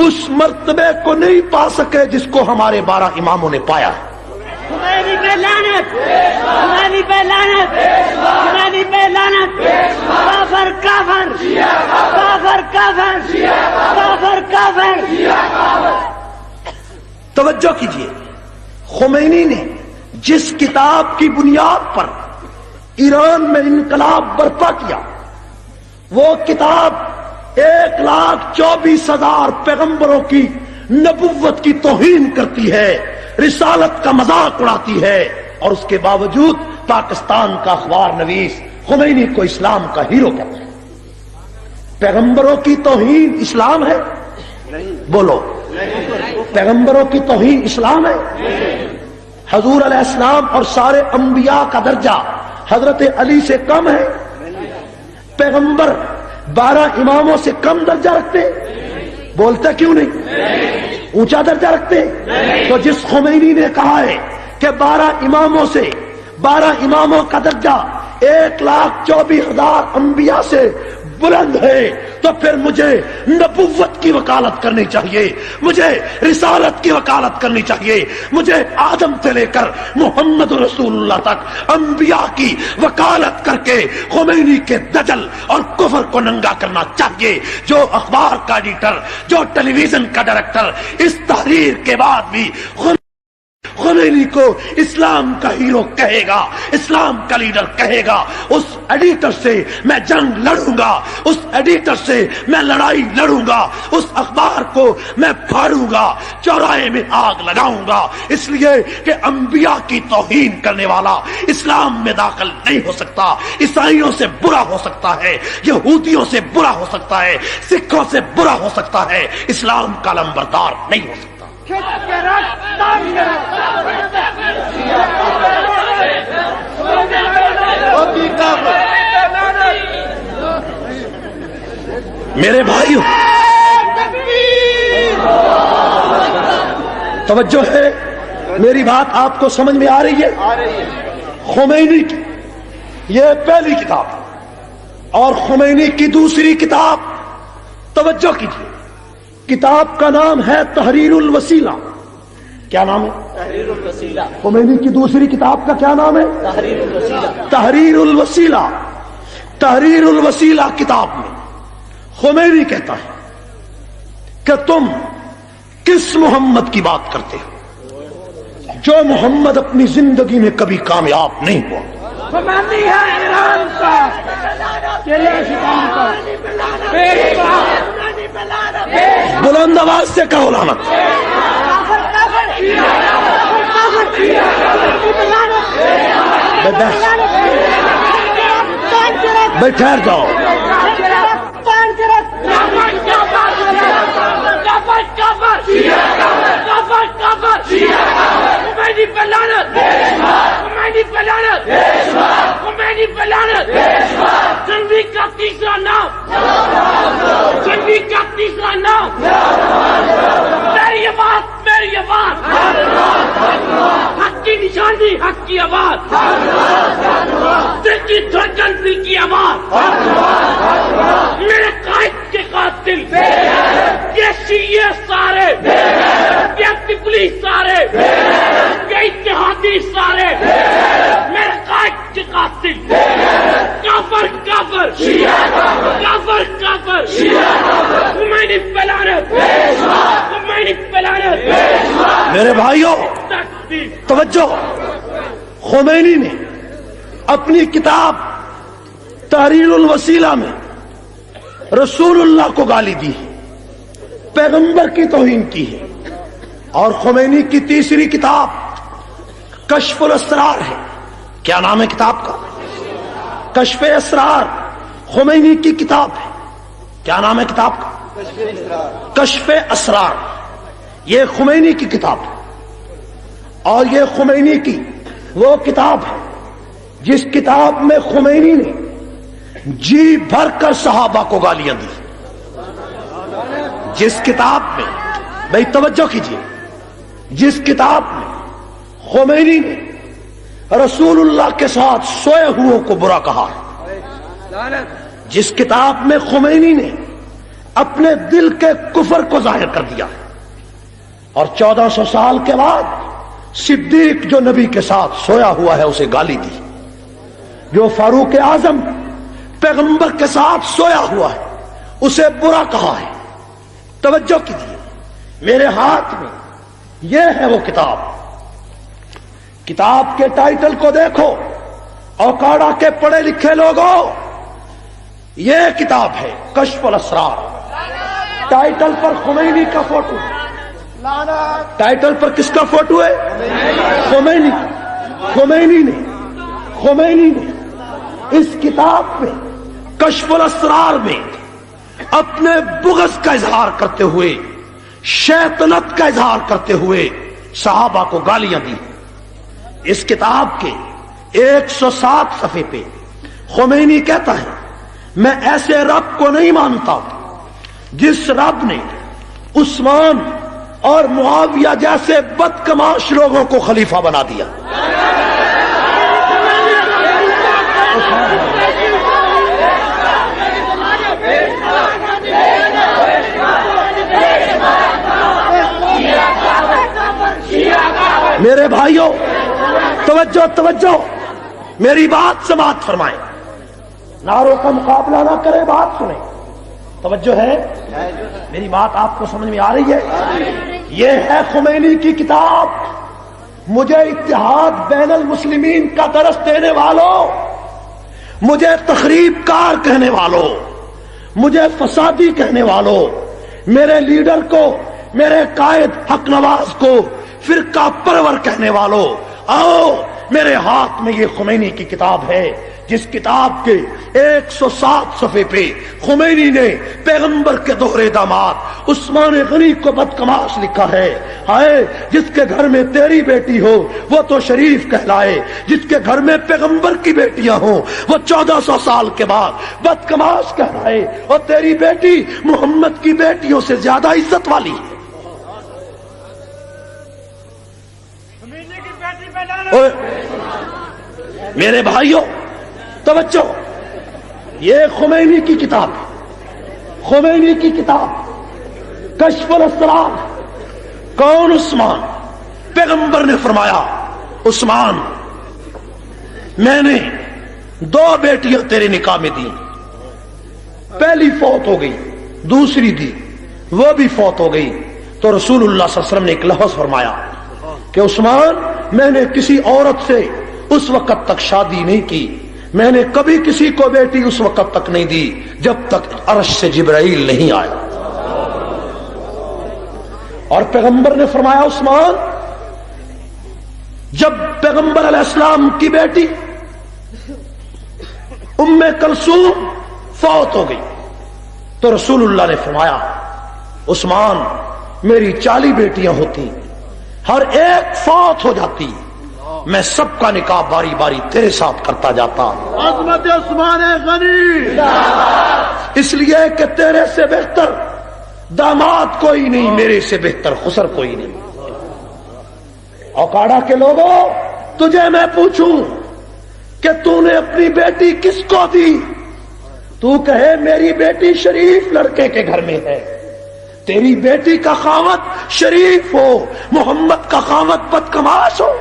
اس مرتبے کو نہیں پا سکے جس کو ہمارے 12 اماموں نے پایا. خمینی پہ لعنت، خمینی پہ لعنت، خمینی پہ لعنت. کافر کافر کافر کافر کافر کافر. توجہ کیجئے، خمینی نے جس کتاب کی بنیاد پر ایران میں انقلاب برپا کیا، وہ کتاب 1,24,000 پیغمبروں کی نبوت کی توہین کرتی ہے، رسالت کا مذاق اڑاتی ہے، اور اس کے باوجود پاکستان کا اخبار نویس خمینی کو اسلام کا ہیرو کہتا ہے. پیغمبروں کی توہین اسلام ہے؟ بولو، پیغمبروں کی توہین اسلام ہے؟ حضور علیہ السلام اور سارے انبیاء کا درجہ حضرت علی سے کم ہے؟ پیغمبر 12 اماموں سے کم درجہ رکھتے؟ بولتے کیوں نہیں؟ اونچا درجہ رکھتے؟ تو جس خمینی نے کہا ہے کہ 12 اماموں سے 12 اماموں کا درجہ 1,24,000 انبیاء سے بلند ہے، تو پھر مجھے نبوت کی وکالت کرنی چاہیے، مجھے رسالت کی وکالت کرنی چاہیے، مجھے آدم سے لے کر محمد رسول اللہ تک انبیاء کی وکالت کر کے خمینی کے دجل اور کفر کو ننگا کرنا چاہیے. جو اخبار کا ایڈیٹر، جو ٹیلی ویژن کا ڈائریکٹر اس تحریر کے بعد بھی خمینی کو اسلام کا ہیرو کہے گا، اسلام کا لیڈر کہے گا، اس ایڈیٹر سے میں جنگ لڑوں گا، اس ایڈیٹر سے میں لڑائی لڑوں گا، اس اخبار کو میں پھاڑوں گا، چوراہے میں آگ لگاؤں گا، اس لیے کہ انبیاء کی توہین کرنے والا اسلام میں داخل نہیں ہو سکتا. عیسائیوں سے برا ہو سکتا ہے، یہودیوں سے برا ہو سکتا ہے، سکھوں سے برا ہو سکتا ہے، اسلام کا لمبردار نہیں ہو سکتا. میرے بھائیو، توجہ ہے، میری بات آپ کو سمجھ میں آ رہی ہے؟ خمینی کی یہ پہلی کتاب اور خمینی کی دوسری کتاب، توجہ کیجیے، کتاب کا نام ہے تحریر الوسیلہ. کیا نام ہے؟ تحریر الوسیلہ. خمینی کی دوسری کتاب کا کیا نام ہے؟ تحریر الوسیلہ. تحریر الوسیلہ. تحریر الوسیلہ کتاب میں خمینی کہتا ہے کہ تم کس محمد کی بات کرتے ہو جو محمد اپنی زندگی میں کبھی کامیاب نہیں ہوا؟ خمینی ہے ایران کا بلند آواز سے کہو لعنت. بھائی ٹھہر جاؤ. جنگی کا تیسرا نام، جنگی کا تیسرا نام، میری آواز، میری آواز، حق کی نشانی، حق کی آواز، دل کی دھڑکن، دل کی آواز، میرے خمینی نے اپنی کتاب تحریر الوسیلہ میں رسول اللہ کو گالی دی ہے، پیغمبر کی توہین کی ہے، اور خمینی کی تیسری کتاب کشف الاسرار ہے۔ کیا نام ہے کتاب کا؟ کشف اسرار خمینی کی کتاب ہے۔ کیا نام ہے کتاب کا؟ کشف اسرار۔ یہ خمینی کی کتاب ہے، اور یہ خمینی کی وہ کتاب ہے جس کتاب میں خمینی نے جی بھر کر صحابہ کو گالیاں دی۔ جس کتاب میں، بھائی توجہ کیجیے، جس کتاب میں خمینی نے رسول اللہ کے ساتھ سوئے ہوئے کو برا کہا ہے، جس کتاب میں خمینی نے اپنے دل کے کفر کو ظاہر کر دیا ہے، اور 1400 سال کے بعد صدیق جو نبی کے ساتھ سویا ہوا ہے اسے گالی دی، جو فاروق اعظم پیغمبر کے ساتھ سویا ہوا ہے اسے برا کہا ہے۔ توجہ کیجیے، میرے ہاتھ میں یہ ہے وہ کتاب۔ کتاب کے ٹائٹل کو دیکھو، اوکاڑا کے پڑھے لکھے لوگوں، یہ کتاب ہے کشف الاسرار۔ ٹائٹل پر خمینی کا فوٹو، ٹائٹل پر کس کا فوٹو ہے؟ خمینی۔ خمینی نے اس کتاب میں کشف الاسرار میں اپنے بغض کا اظہار کرتے ہوئے، شیطنت کا اظہار کرتے ہوئے صحابہ کو گالیاں دی۔ اس کتاب کے 107 صفحے پہ خمینی کہتا ہے، میں ایسے رب کو نہیں مانتا جس رب نے عثمان اور معاویہ جیسے بدکماش لوگوں کو خلیفہ بنا دیا۔ میرے بھائیوں توجہ، میری بات سماعت فرمائیں، نعروں کا مقابلہ نہ کرے، بات سنیں۔ توجہ ہے؟ میری بات آپ کو سمجھ میں آ رہی ہے؟ یہ ہے خمینی کی کتاب۔ مجھے اتحاد بین المسلمین کا درس دینے والوں، مجھے تخریب کار کہنے والوں، مجھے فسادی کہنے والوں، میرے لیڈر کو، میرے قائد حق نواز کو فرقہ پرور کہنے والوں، آؤ میرے ہاتھ میں یہ خمینی کی کتاب ہے، جس کتاب کے 107 صفحے پہ خمینی نے پیغمبر کے دوہرے داماد عثمان غنی کو بدکماش لکھا ہے۔ ہائے جس کے گھر میں تیری بیٹی ہو وہ تو شریف کہلائے، جس کے گھر میں پیغمبر کی بیٹیاں ہوں وہ 1400 سال کے بعد بدکماش کہلائے، اور تیری بیٹی محمد کی بیٹیوں سے زیادہ عزت والی ہے۔ میرے بھائیوں توجہ، یہ خمینی کی کتاب ہے، خمینی کی کتاب کشف الاسرار۔ کون عثمان؟ پیغمبر نے فرمایا، عثمان میں نے 2 بیٹیاں تیرے نکاح میں دی، پہلی فوت ہو گئی، دوسری دی، وہ بھی فوت ہو گئی، تو رسول اللہ صلی اللہ علیہ وسلم نے ایک لفظ فرمایا کہ عثمان میں نے کسی عورت سے اس وقت تک شادی نہیں کی، میں نے کبھی کسی کو بیٹی اس وقت تک نہیں دی جب تک عرش سے جبرائیل نہیں آیا۔ اور پیغمبر نے فرمایا، عثمان جب پیغمبر علیہ السلام کی بیٹی ام کلثوم فوت ہو گئی تو رسول اللہ نے فرمایا، عثمان میری 40 بیٹیاں ہوتی، ہر ایک فوت ہو جاتی، میں سب کا نکاح باری باری تیرے ساتھ کرتا جاتا۔ عظمت عثمان غنی، اس لیے کہ تیرے سے بہتر داماد کوئی نہیں، میرے سے بہتر خسر کوئی نہیں۔ اوکاڑا کے لوگوں، تجھے میں پوچھوں کہ تو نے اپنی بیٹی کس کو دی؟ تو کہے میری بیٹی شریف لڑکے کے گھر میں ہے، تیری بیٹی کا خاوند شریف ہو، محمد کا خاوند بدکماش ہو۔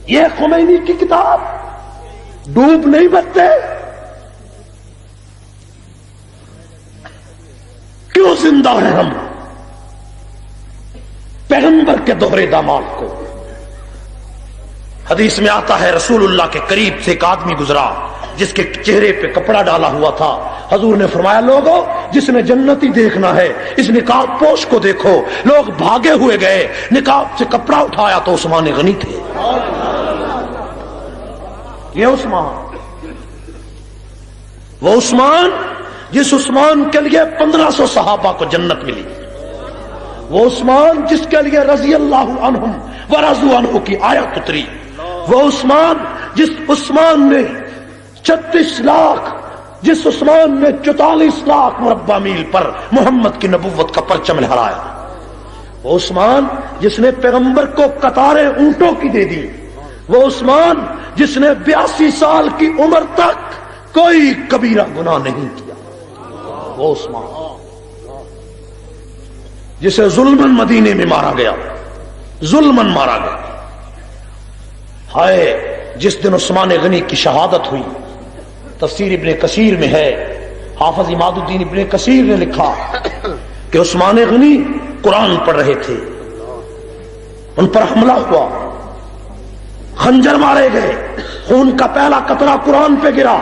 یہ خمینی کی کتاب، ڈوب نہیں بچتے؟ کیوں زندہ ہیں ہم پیغمبر کے دوہرے داماد کو؟ حدیث میں آتا ہے رسول اللہ کے قریب سے ایک آدمی گزرا جس کے چہرے پہ کپڑا ڈالا ہوا تھا. حضور نے فرمایا لوگوں جس نے جنتی دیکھنا ہے اس نقاب پوش کو دیکھو. لوگ بھاگے ہوئے گئے, نقاب سے کپڑا اٹھایا تو عثمان غنی تھے. یہ عثمان, وہ عثمان جس عثمان کے لیے 1500 صحابہ کو جنت ملی, وہ عثمان جس کے لیے رضی اللہ عنہم ورضوا عنہ کی آیت اتری, وہ عثمان جس عثمان نے 36 لاکھ, جس عثمان نے 44 لاکھ مربع میل پر محمد کی نبوت کا پرچم لہرایا, وہ عثمان جس نے پیغمبر کو قطاریں اونٹوں کی دے دی, وہ عثمان جس نے 82 سال کی عمر تک کوئی کبیرہ گناہ نہیں کیا, وہ عثمان جسے ظلمن مدینے میں مارا گیا, ظلمن مارا گیا. ہائے جس دن عثمان غنی کی شہادت ہوئی, تفسیر ابن کثیر میں ہے, حافظ عماد الدین ابن کثیر نے لکھا کہ عثمان غنی قرآن پڑھ رہے تھے, ان پر حملہ ہوا, خنجر مارے گئے, خون کا پہلا قطرہ قرآن پہ گرا,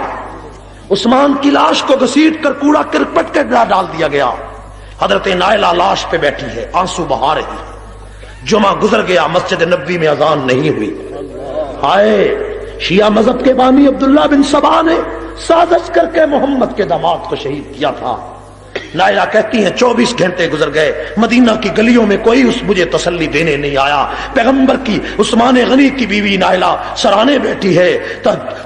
عثمان کی لاش کو گھسیٹ کر کوڑا کرپٹ کے ڈال دیا گیا. حضرت نائلہ لاش پہ بیٹھی ہے, آنسو بہا رہی ہے. جمعہ گزر گیا, مسجد نبوی میں اذان نہیں ہوئی. ہائے شیعہ مذہب کے بانی عبداللہ بن سبا نے سازش کر کے محمد کے داماد کو شہید کیا تھا. نائلہ کہتی ہیں 24 گھنٹے گزر گئے, مدینہ کی گلیوں میں کوئی مجھے تسلی دینے نہیں آیا. پیغمبر کی عثمان غنی کی بیوی نائلہ سرانے بیٹھی ہے.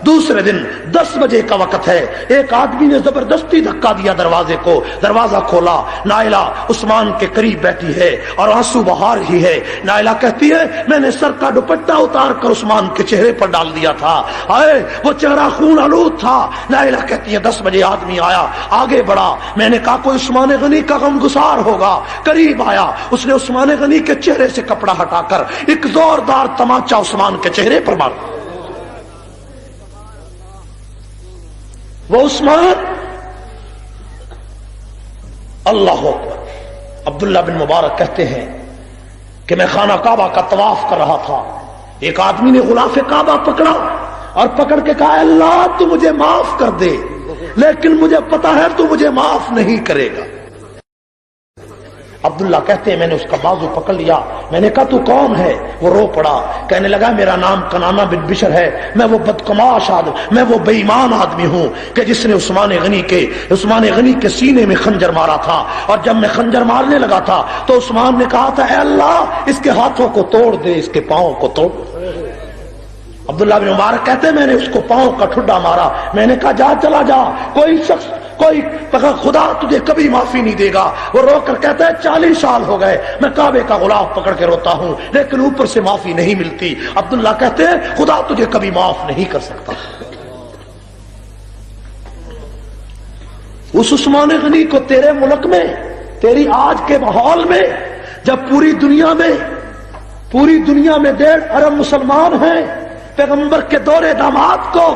دوسرے دن 10 بجے کا وقت ہے, ایک آدمی نے زبردستی دھکا دیا دروازے کو, دروازہ کھولا, نائلہ عثمان کے قریب بیٹھی ہے اور آنسو بہا رہی ہے. نائلہ کہتی ہے میں نے سر کا دوپٹہ اتار کر عثمان کے چہرے پر ڈال دیا تھا, آئے وہ چہرہ خون آلود تھا. نائلہ کہتی ہے 10 بجے آدمی آیا, آگے بڑھا, میں نے کہا کوئی عثمان غنی کا غم گسار ہوگا. قریب آیا, اس نے عثمان غنی کے چہرے سے کپڑا ہٹا کر ایک زوردار تماچا عثمان کے چہرے پر مارا. وہ عثمان, اللہ اکبر. عبداللہ بن مبارک کہتے ہیں کہ میں خانہ کعبہ کا طواف کر رہا تھا, ایک آدمی نے غلاف کعبہ پکڑا اور پکڑ کے کہا اللہ تو مجھے معاف کر دے, لیکن مجھے پتا ہے تو مجھے معاف نہیں کرے گا. عبداللہ کہتے ہیں میں نے اس کا بازو پکڑ لیا, میں نے کہا تو کون ہے؟ وہ رو پڑا, کہنے لگا میرا نام کنانہ بن بشر ہے, میں وہ بدکماش آدمی, میں وہ بے ایمان آدمی ہوں کہ جس نے عثمان غنی کے سینے میں خنجر مارا تھا. اور جب میں خنجر مارنے لگا تھا تو عثمان نے کہا تھا اے اللہ اس کے ہاتھوں کو توڑ دے, اس کے پاؤں کو توڑ. عبداللہ بن مبارک کہتے ہیں میں نے اس کو پاؤں کا ٹھڈا مارا, میں نے کہا جا چلا جا, کوئی شخص کوئی خدا تجھے کبھی معافی نہیں دے گا. وہ رو کر کہتا ہے 40 سال ہو گئے میں کعبے کا غلاف پکڑ کے روتا ہوں لیکن اوپر سے معافی نہیں ملتی. عبداللہ کہتے ہیں خدا تجھے کبھی معاف نہیں کر سکتا. اس عثمان غنی کو تیرے ملک میں, تیری آج کے ماحول میں, جب پوری دنیا میں 1.5 ارب مسلمان ہیں, پیغمبر کے دور داماد کو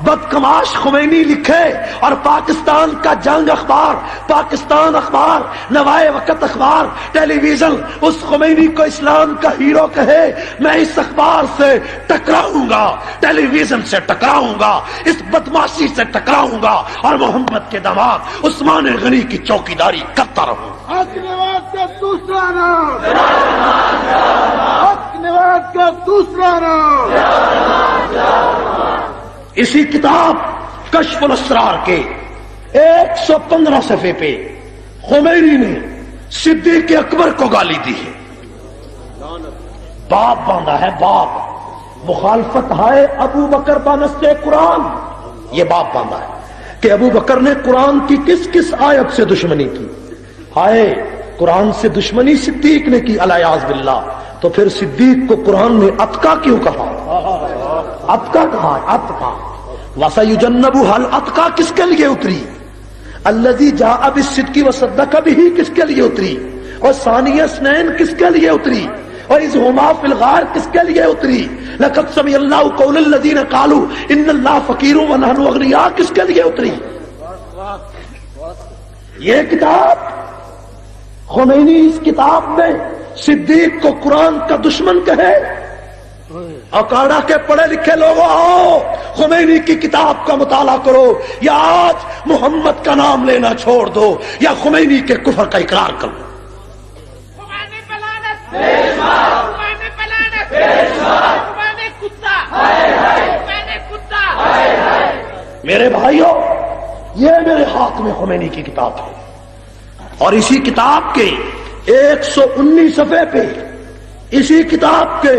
بدکماش خمینی لکھے اور پاکستان کا جنگ اخبار, پاکستان اخبار, نوائے وقت اخبار, ٹیلی ویژن اس خمینی کو اسلام کا ہیرو کہے, میں اس اخبار سے ٹکراؤں گا, ٹیلی ویژن سے ٹکراؤں گا, اس بدماشی سے ٹکراؤں گا اور محمد کے داماد عثمان غنی کی چوکیداری کرتا رہوں. حق نواز کا دوسرا نام, حق نواز کا دوسرا نام. اسی کتاب کشف الاسرار کے 115 صفحے پہ خمینی نے صدیق اکبر کو گالی دی ہے, باپ باندھا ہے, باپ مخالفت ہے ابو بکر بانست قرآن, یہ باپ باندھا ہے کہ ابو بکر نے قرآن کی کس کس آیت سے دشمنی کی. ہائے قرآن سے دشمنی صدیق نے کی الیاذ باللہ, تو پھر صدیق کو قرآن نے اتقا کیوں کہا؟ اتقا کہا, اتقا. وَسَيُجَنَّبُهَا الْأَتْقَى کس کے لیے اتری؟ الَّذِي جَاءَ بِالصِّدْقِ وَصَدَّقَ بِهِ کس کے لیے اتری؟ اور ثانیہ اثنین کس کے لیے اتری؟ اور اذ هُمَا فِي الْغَارِ کس کے لیے اتری؟ لَقَدْ سَمِعَ اللَّهُ قَوْلَ الَّذِينَ قَالُوا إِنَّ اللَّهَ فَقِيرٌ وَنَحْنُ أَغْنِيَاءُ کس کے لیے اتری؟ یہ کتاب خمینی اس کتاب میں صدیق کو قرآن کا دشمن کہے, اوکاڑا کے پڑھے لکھے لوگوں آؤ خمینی کی کتاب کا مطالعہ کرو، یا آج محمد کا نام لینا چھوڑ دو یا خمینی کے کفر کا اقرار کرو۔ میرے بھائیوں، یہ میرے ہاتھ میں خمینی کی کتاب ہے، اور اسی کتاب کے 119 صفحے پہ، اسی کتاب کے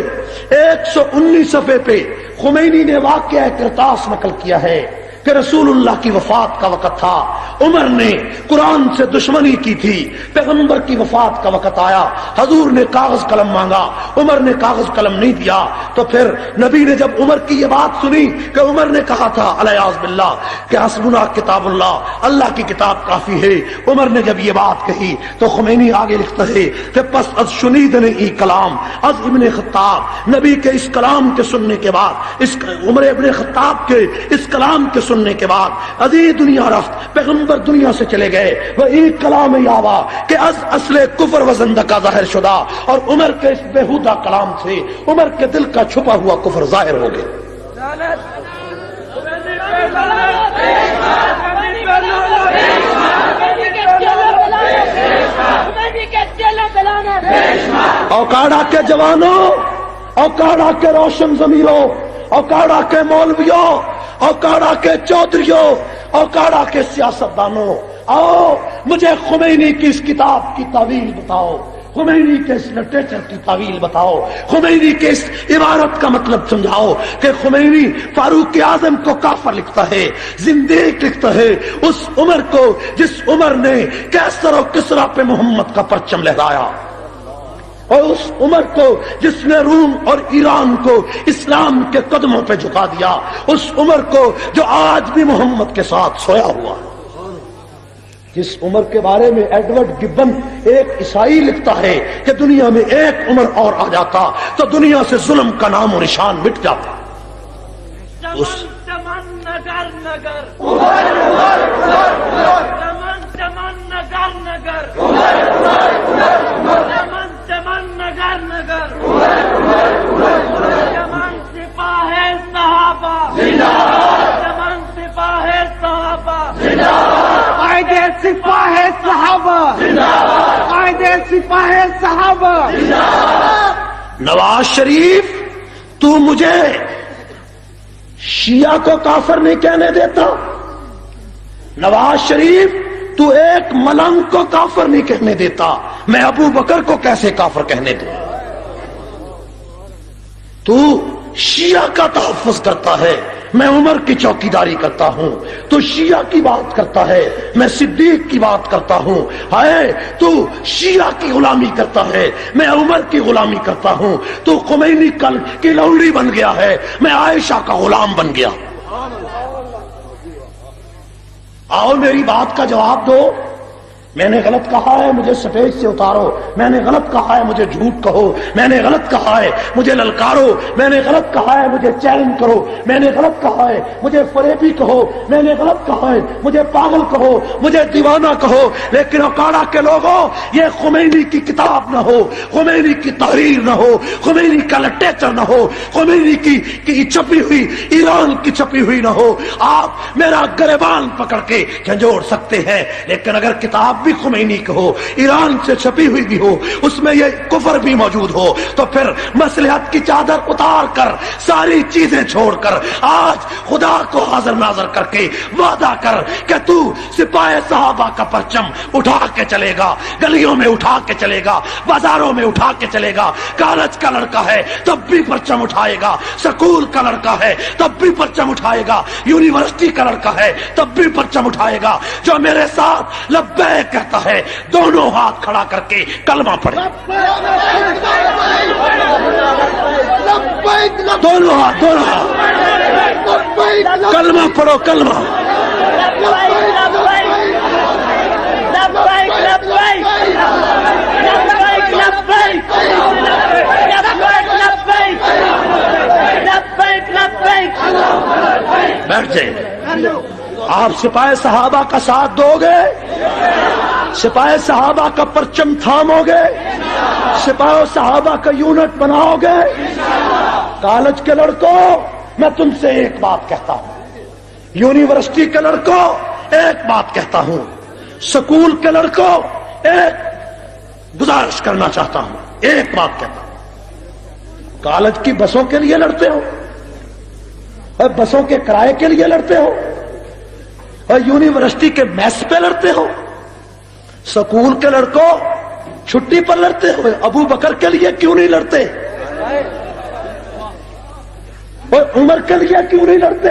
119 صفحے پہ خمینی نے واقعہ کرتاس نقل کیا ہے کہ رسول اللہ کی وفات کا وقت تھا، عمر نے قرآن سے دشمنی کی تھی، پیغمبر کی وفات کا وقت آیا، حضور نے کاغذ قلم مانگا، عمر نے کاغذ قلم نہیں دیا، تو پھر نبی نے جب عمر کی یہ بات سنی کہ عمر نے کہا تھا الیاذ باللہ کہ حسبنا کتاب اللہ، اللہ کی کتاب کافی ہے، عمر نے جب یہ بات کہی تو خمینی آگے لکھتا ہے کہ پس از شنیدن ای کلام از ابن خطاب، نبی کے اس کلام کے سننے کے بعد، اس عمر ابن خطاب کے اس کلام کے سننے کے بعد عزیز دنیا رفت، پیغمبر دنیا سے چلے گئے، وہ ایک کلام یاوا کہ از اصل کفر و زندقہ ظاہر شدہ، اور عمر کے اس بےہودہ کلام سے عمر کے دل کا چھپا ہوا کفر ظاہر ہو گیا۔ اوکاڑا کے جوانوں، اوکاڑا کے روشن ضمیروں، اوکاڑا کے مولویوں، اوکاڑا کے چودھریوں، اوکاڑا کے سیاستدانوں، آؤ مجھے خمینی کی اس کتاب کی تعویل بتاؤ، خمینی کے اس لٹریچر کی تعویل بتاؤ، خمینی کے اس عبارت کا مطلب سمجھاؤ کہ خمینی فاروق اعظم کو کافر لکھتا ہے، زندیق لکھتا ہے، اس عمر کو جس عمر نے کیسر و کسریٰ پہ محمد کا پرچم لہرایا، اور اس عمر کو جس نے روم اور ایران کو اسلام کے قدموں پہ جھکا دیا، اس عمر کو جو آج بھی محمد کے ساتھ سویا ہوا، جس عمر کے بارے میں ایڈورڈ گبن ایک عیسائی لکھتا ہے کہ دنیا میں ایک عمر اور آ جاتا تو دنیا سے ظلم کا نام و نشان مٹ جاتا۔ اس چمن نگر نگر چمن نگر نگر چمن چمن نگر نگر چمن سپاہ صحابہ چمن سپاہ صحابہ قائد سپاہ صحابہ قائد سپاہ صحابہ۔ نواز شریف تو مجھے شیعہ کو کافر نہیں کہنے دیتا، نواز شریف تو ایک ملنگ کو کافر نہیں کہنے دیتا، میں ابو بکر کو کیسے کافر کہنے دوں؟ تو شیعہ کا تحفظ کرتا ہے، میں عمر کی چوکیداری کرتا ہوں، تو شیعہ کی بات کرتا ہے، میں صدیق کی بات کرتا ہوں، ہائے تو شیعہ کی غلامی کرتا ہے، میں عمر کی غلامی کرتا ہوں، تو خمینی کل کی لونڈی بن گیا ہے، میں عائشہ کا غلام بن گیا۔ آؤ میری بات کا جواب دو، میں نے غلط کہا ہے مجھے سٹیج سے اتارو، میں نے غلط کہا ہے مجھے جھوٹ کہو، میں نے غلط کہا ہے مجھے للکارو، میں نے غلط کہا ہے مجھے چیلنج کرو، میں نے غلط کہا ہے مجھے فریبی کہو، میں نے غلط کہا ہے مجھے پاگل کہو، مجھے دیوانہ کہو، لیکن اوکاڑا کے لوگوں یہ خمینی کی کتاب نہ ہو، خمینی کی تحریر نہ ہو، خمینی کا لٹریچر نہ ہو، خمینی کی چھپی ہوئی ایران کی چھپی ہوئی نہ ہو، آپ میرا گریبان پکڑ کے جھنجھوڑ سکتے ہیں، لیکن اگر کتاب بھی خمینی کی ہو، ایران سے چھپی ہوئی بھی ہو، اس میں یہ کفر بھی موجود ہو، تو پھر مصلحت کی چادر اتار کر ساری چیزیں چھوڑ کر آج خدا کو حاضر ناظر کر کے وعدہ کر کہ تو سپاہ صحابہ کا پرچم اٹھا کے چلے گا، گلیوں میں اٹھا کے چلے گا، بازاروں میں اٹھا کے چلے گا، کالج کا لڑکا ہے تب بھی پرچم اٹھائے گا، سکول کا لڑکا ہے تب بھی پرچم اٹھائے گا، یونیورسٹی کا لڑکا ہے تب بھی پرچم اٹھائے گا، جو میرے ساتھ لبیک کہتا ہے دونوں ہاتھ کھڑا کر کے کلمہ پڑھے، دونوں ہاتھ کلمہ پڑھو، کلمہ بیٹھ جائیں۔ آپ سپاہ صحابہ کا ساتھ دو گے، سپاہ صحابہ کا پرچم تھامو گے، سپاہ صحابہ کا یونٹ بناؤ گے، کالج کے لڑکوں میں تم سے ایک بات کہتا ہوں، یونیورسٹی کے لڑکوں ایک بات کہتا ہوں، سکول کے لڑکوں ایک گزارش کرنا چاہتا ہوں، ایک بات کہتا ہوں، کالج کی بسوں کے لیے لڑتے ہو اور بسوں کے کرائے کے لیے لڑتے ہو اور یونیورسٹی کے میس پہ لڑتے ہو، سکول کے لڑکوں چھٹی پر لڑتے ہو، ابو بکر کے لیے کیوں نہیں لڑتے اور عمر کے لیے کیوں نہیں لڑتے،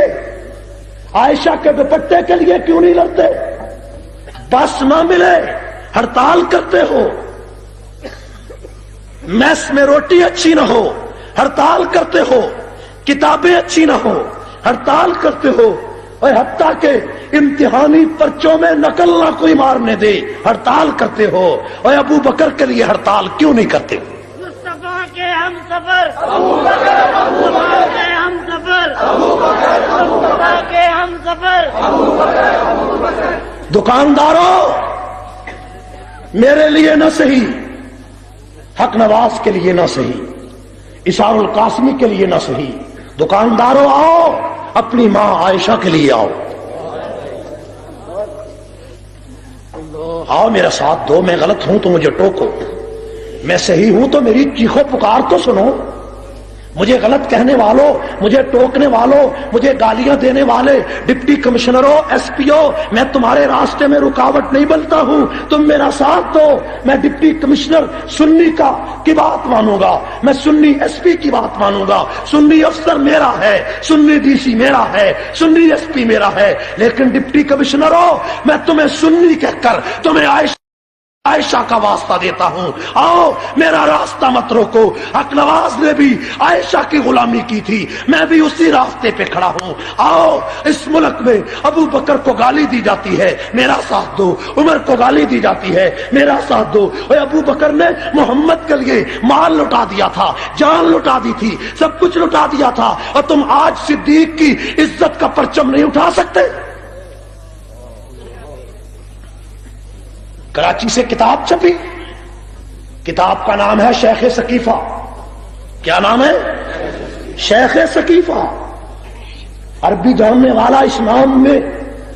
عائشہ کے دوپٹے کے لیے کیوں نہیں لڑتے، بس نہ ملے ہڑتال کرتے ہو، میس میں روٹی اچھی نہ ہو ہڑتال کرتے ہو، کتابیں اچھی نہ ہو ہڑتال کرتے ہو، اور حتیٰ کہ امتحانی پرچوں میں نقل نہ کوئی مارنے دے ہڑتال کرتے ہو، اور ابو بکر کے لیے ہڑتال کیوں نہیں کرتے؟ مصطفیٰ کے ہم سفر، مصطفیٰ کے ہم سفر، مصطفیٰ کے ہم سفر۔ دکانداروں میرے لیے نہ صحیح، حق نواز کے لیے نہ صحیح، اشار القاسمی کے لیے نہ صحیح، دکانداروں آؤ اپنی ماں عائشہ کے لیے آؤ، آؤ میرا ساتھ دو، میں غلط ہوں تو مجھے ٹوکو، میں صحیح ہوں تو میری چیخو پکار تو سنو، مجھے غلط کہنے والوں، مجھے ٹوکنے والوں، مجھے گالیاں دینے والے ڈپٹی کمشنروں، ایس پی او، میں تمہارے راستے میں رکاوٹ نہیں بنتا ہوں، تم میرا ساتھ دو، میں ڈپٹی کمشنر سنی کی بات مانوں گا، میں سنی ایس پی کی بات مانوں گا، سنی افسر میرا ہے، سنی ڈی سی میرا ہے، سنی ایس پی میرا ہے، لیکن ڈپٹی کمشنروں میں تمہیں سنی کہہ کر تمہیں عائشہ کا واسطہ دیتا ہوں، آؤ میرا راستہ مت روکو، حق نواز نے بھی عائشہ کی غلامی کی تھی، میں بھی اسی راستے پہ کھڑا ہوں، آؤ اس ملک میں ابو بکر کو گالی دی جاتی ہے میرا ساتھ دو، عمر کو گالی دی جاتی ہے میرا ساتھ دو، اور ابو بکر نے محمد کے لیے مال لٹا دیا تھا، جان لٹا دی تھی، سب کچھ لٹا دیا تھا، اور تم آج صدیق کی عزت کا پرچم نہیں اٹھا سکتے؟ کراچی سے کتاب چھپی، کتاب کا نام ہے شیخ ثقیفہ، کیا نام ہے؟ شیخ ثقیفہ۔ عربی جاننے والا اس نام میں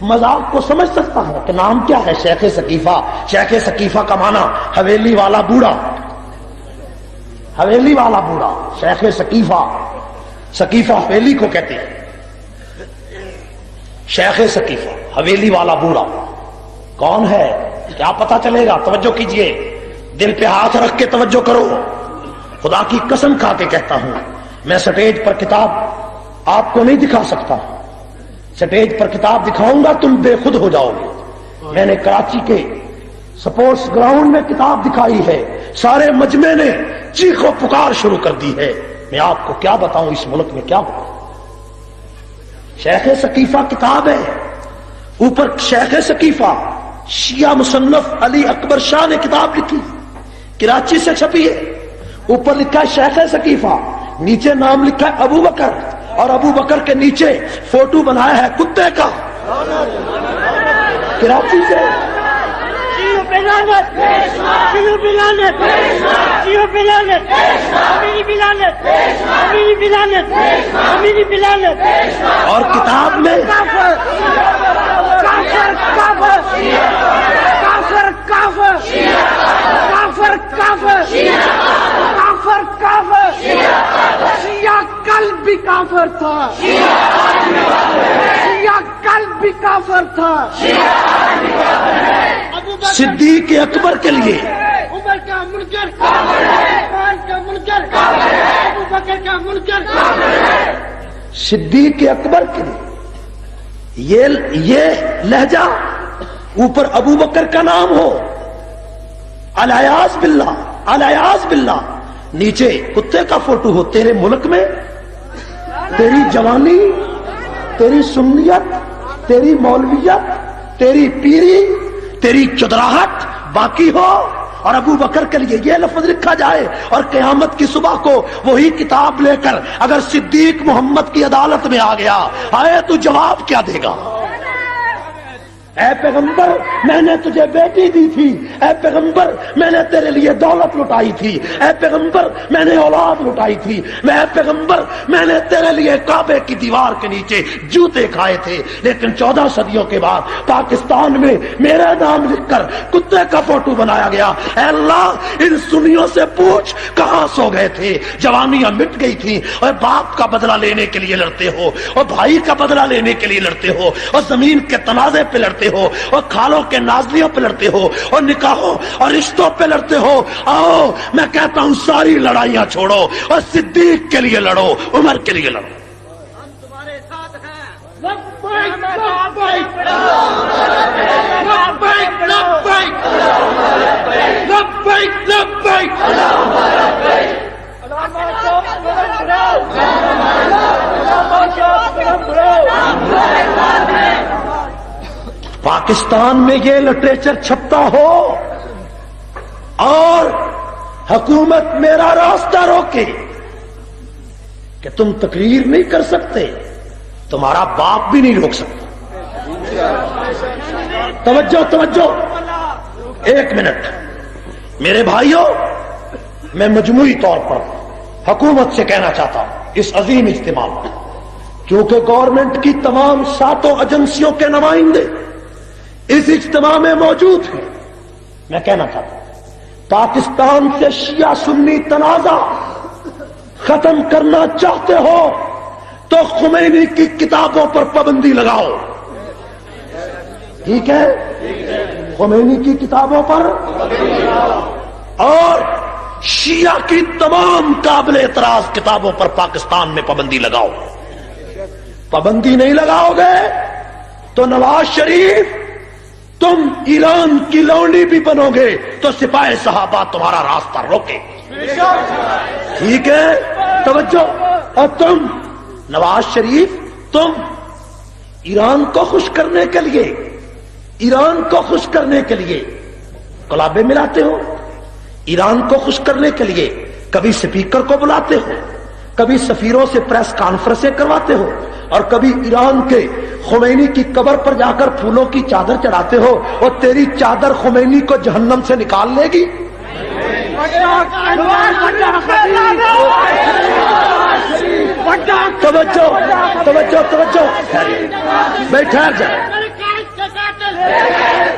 مذاق کو سمجھ سکتا ہے کہ نام کیا ہے شیخ ثقیفہ۔ شیخ ثقیفہ کا معنی حویلی والا بوڑھا، حویلی والا بوڑھا، شیخ ثقیفہ، ثقیفہ حویلی کو کہتے ہیں، شیخ ثقیفہ حویلی والا بوڑھا کون ہے کیا پتا چلے گا؟ توجہ کیجئے، دل پہ ہاتھ رکھ کے توجہ کرو، خدا کی قسم کھا کے کہتا ہوں، میں سٹیج پر کتاب آپ کو نہیں دکھا سکتا، سٹیج پر کتاب دکھاؤں گا تم بے خود ہو جاؤ گے۔ میں نے کراچی کے سپورٹس گراؤنڈ میں کتاب دکھائی ہے، سارے مجمع نے چیخ و پکار شروع کر دی ہے، میں آپ کو کیا بتاؤں اس ملک میں کیا ہو۔ شیخ ثقیفہ کتاب ہے، اوپر شیخ ثقیفہ شیعہ مصنف علی اکبر شاہ نے کتاب لکھی، کراچی سے چھپی ہے، اوپر لکھا ہے شیخ ثقیفہ، نیچے نام لکھا ہے ابو بکر، اور ابو بکر کے نیچے فوٹو بنایا ہے کتے کا، کراچی سے۔ بلالت شیو بلالت شیو بلالت میری بلالت میری بلالت میری بلالت، اور کتاب میں کافر کافر کافر کافر کافر کافر کافر کافر کافر، شیعہ کل بھی کافر تھا، شیعہ کل بھی کافر تھا، صدیق اکبر کے لیے عمر کا منکر کافر ہے، عثمان کا منکر کافر ہے، ابو بکر کا منکر کافر ہے، صدیق اکبر کے لیے یہ لہجہ اوپر ابو بکر کا نام ہو، الیاذ باللہ الیاذ باللہ، نیچے کتے کا فوٹو ہو، تیرے ملک میں تیری جوانی، تیری سنیت، تیری مولویت، تیری پیری، تیری چدراہٹ باقی ہو، اور ابو بکر کے لیے یہ لفظ لکھا جائے، اور قیامت کی صبح کو وہی کتاب لے کر اگر صدیق محمد کی عدالت میں آ گیا، آئے تو جواب کیا دے گا؟ اے پیغمبر میں نے تجھے بیٹی دی تھی، اے پیغمبر میں نے تیرے لیے دولت لٹائی تھی، اے پیغمبر میں نے اولاد لٹائی تھی، اے پیغمبر میں نے تیرے لیے کعبے کی دیوار کے نیچے جوتے کھائے تھے، لیکن 14 صدیوں کے بعد پاکستان میں میرا نام لکھ کر کتے کا فوٹو بنایا گیا۔ اے اللہ ان سنیوں سے پوچھ کہاں سو گئے تھے، جوانیاں مٹ گئی تھیں، اور باپ کا بدلہ لینے کے لیے لڑتے ہو، اور بھائی کا بدلہ لینے کے لیے لڑتے ہو، اور زمین کے تنازع پہ لڑتے ہو، اور کھالوں کے نازلیوں پہ لڑتے ہو، اور نکاحوں اور رشتوں پہ لڑتے ہو۔ آؤ میں کہتا ہوں ساری لڑائیاں چھوڑو اور صدیق کے لیے لڑو، عمر کے لیے لڑو۔ ہم تمہارے ساتھ ہیں۔ لبیک لبیک لبیک لبیک لبیک پاکستان میں یہ لٹریچر چھپتا ہو اور حکومت میرا راستہ روکے کہ تم تقریر نہیں کر سکتے، تمہارا باپ بھی نہیں روک سکتا۔ توجہ توجہ، ایک منٹ میرے بھائیوں، میں مجموعی طور پر حکومت سے کہنا چاہتا ہوں اس عظیم اجتماع میں، کیونکہ گورنمنٹ کی تمام 7 ایجنسیوں کے نمائندے اس اجتماع میں موجود ہیں، میں کہنا چاہتا ہوں پاکستان سے شیعہ سنی تنازع ختم کرنا چاہتے ہو تو خمینی کی کتابوں پر پابندی لگاؤ، ٹھیک ہے؟ خمینی کی کتابوں پر، اور شیعہ کی تمام قابل اعتراض کتابوں پر پاکستان میں پابندی لگاؤ۔ پابندی نہیں لگاؤ گے تو نواز شریف تم ایران کی لونڈی بھی بنو گے تو سپاہی صحابہ تمہارا راستہ روکے، ٹھیک ہے؟ توجہ۔ اور تم نواز شریف تم ایران کو خوش کرنے کے لیے، ایران کو خوش کرنے کے لیے کلابیں ملاتے ہو، ایران کو خوش کرنے کے لیے کبھی سپیکر کو بلاتے ہو، کبھی سفیروں سے پریس کانفرنسیں کرواتے ہو، اور کبھی ایران کے خمینی کی قبر پر جا کر پھولوں کی چادر چڑھاتے ہو، اور تیری چادر خمینی کو جہنم سے نکال لے گی؟ توجہ توجہ توجہ، میں ٹھہر جائے،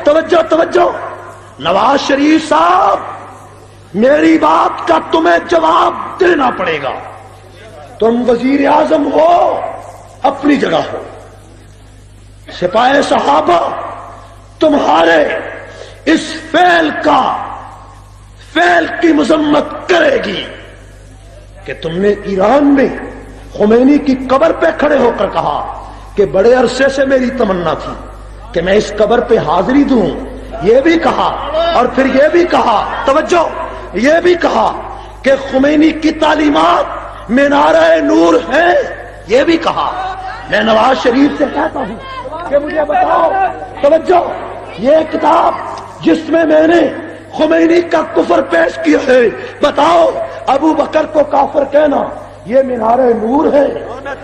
توجہ توجہ۔ نواز شریف صاحب میری بات کا تمہیں جواب دینا پڑے گا، تم وزیر اعظم ہو، اپنی جگہ ہو، سپاہی صحابہ تمہارے اس فعل کی مذمت کرے گی کہ تم نے ایران میں خمینی کی قبر پہ کھڑے ہو کر کہا کہ بڑے عرصے سے میری تمنا تھی کہ میں اس قبر پہ حاضری دوں، یہ بھی کہا، اور پھر یہ بھی کہا، توجہ، یہ بھی کہا کہ خمینی کی تعلیمات مینارہ نور ہے، یہ بھی کہا۔ میں نواز شریف سے کہتا ہوں کہ مجھے بتاؤ، توجہ، یہ کتاب جس میں نے خمینی کا کفر پیش کیا ہے، بتاؤ ابو بکر کو کافر کہنا یہ مینارہ نور ہے،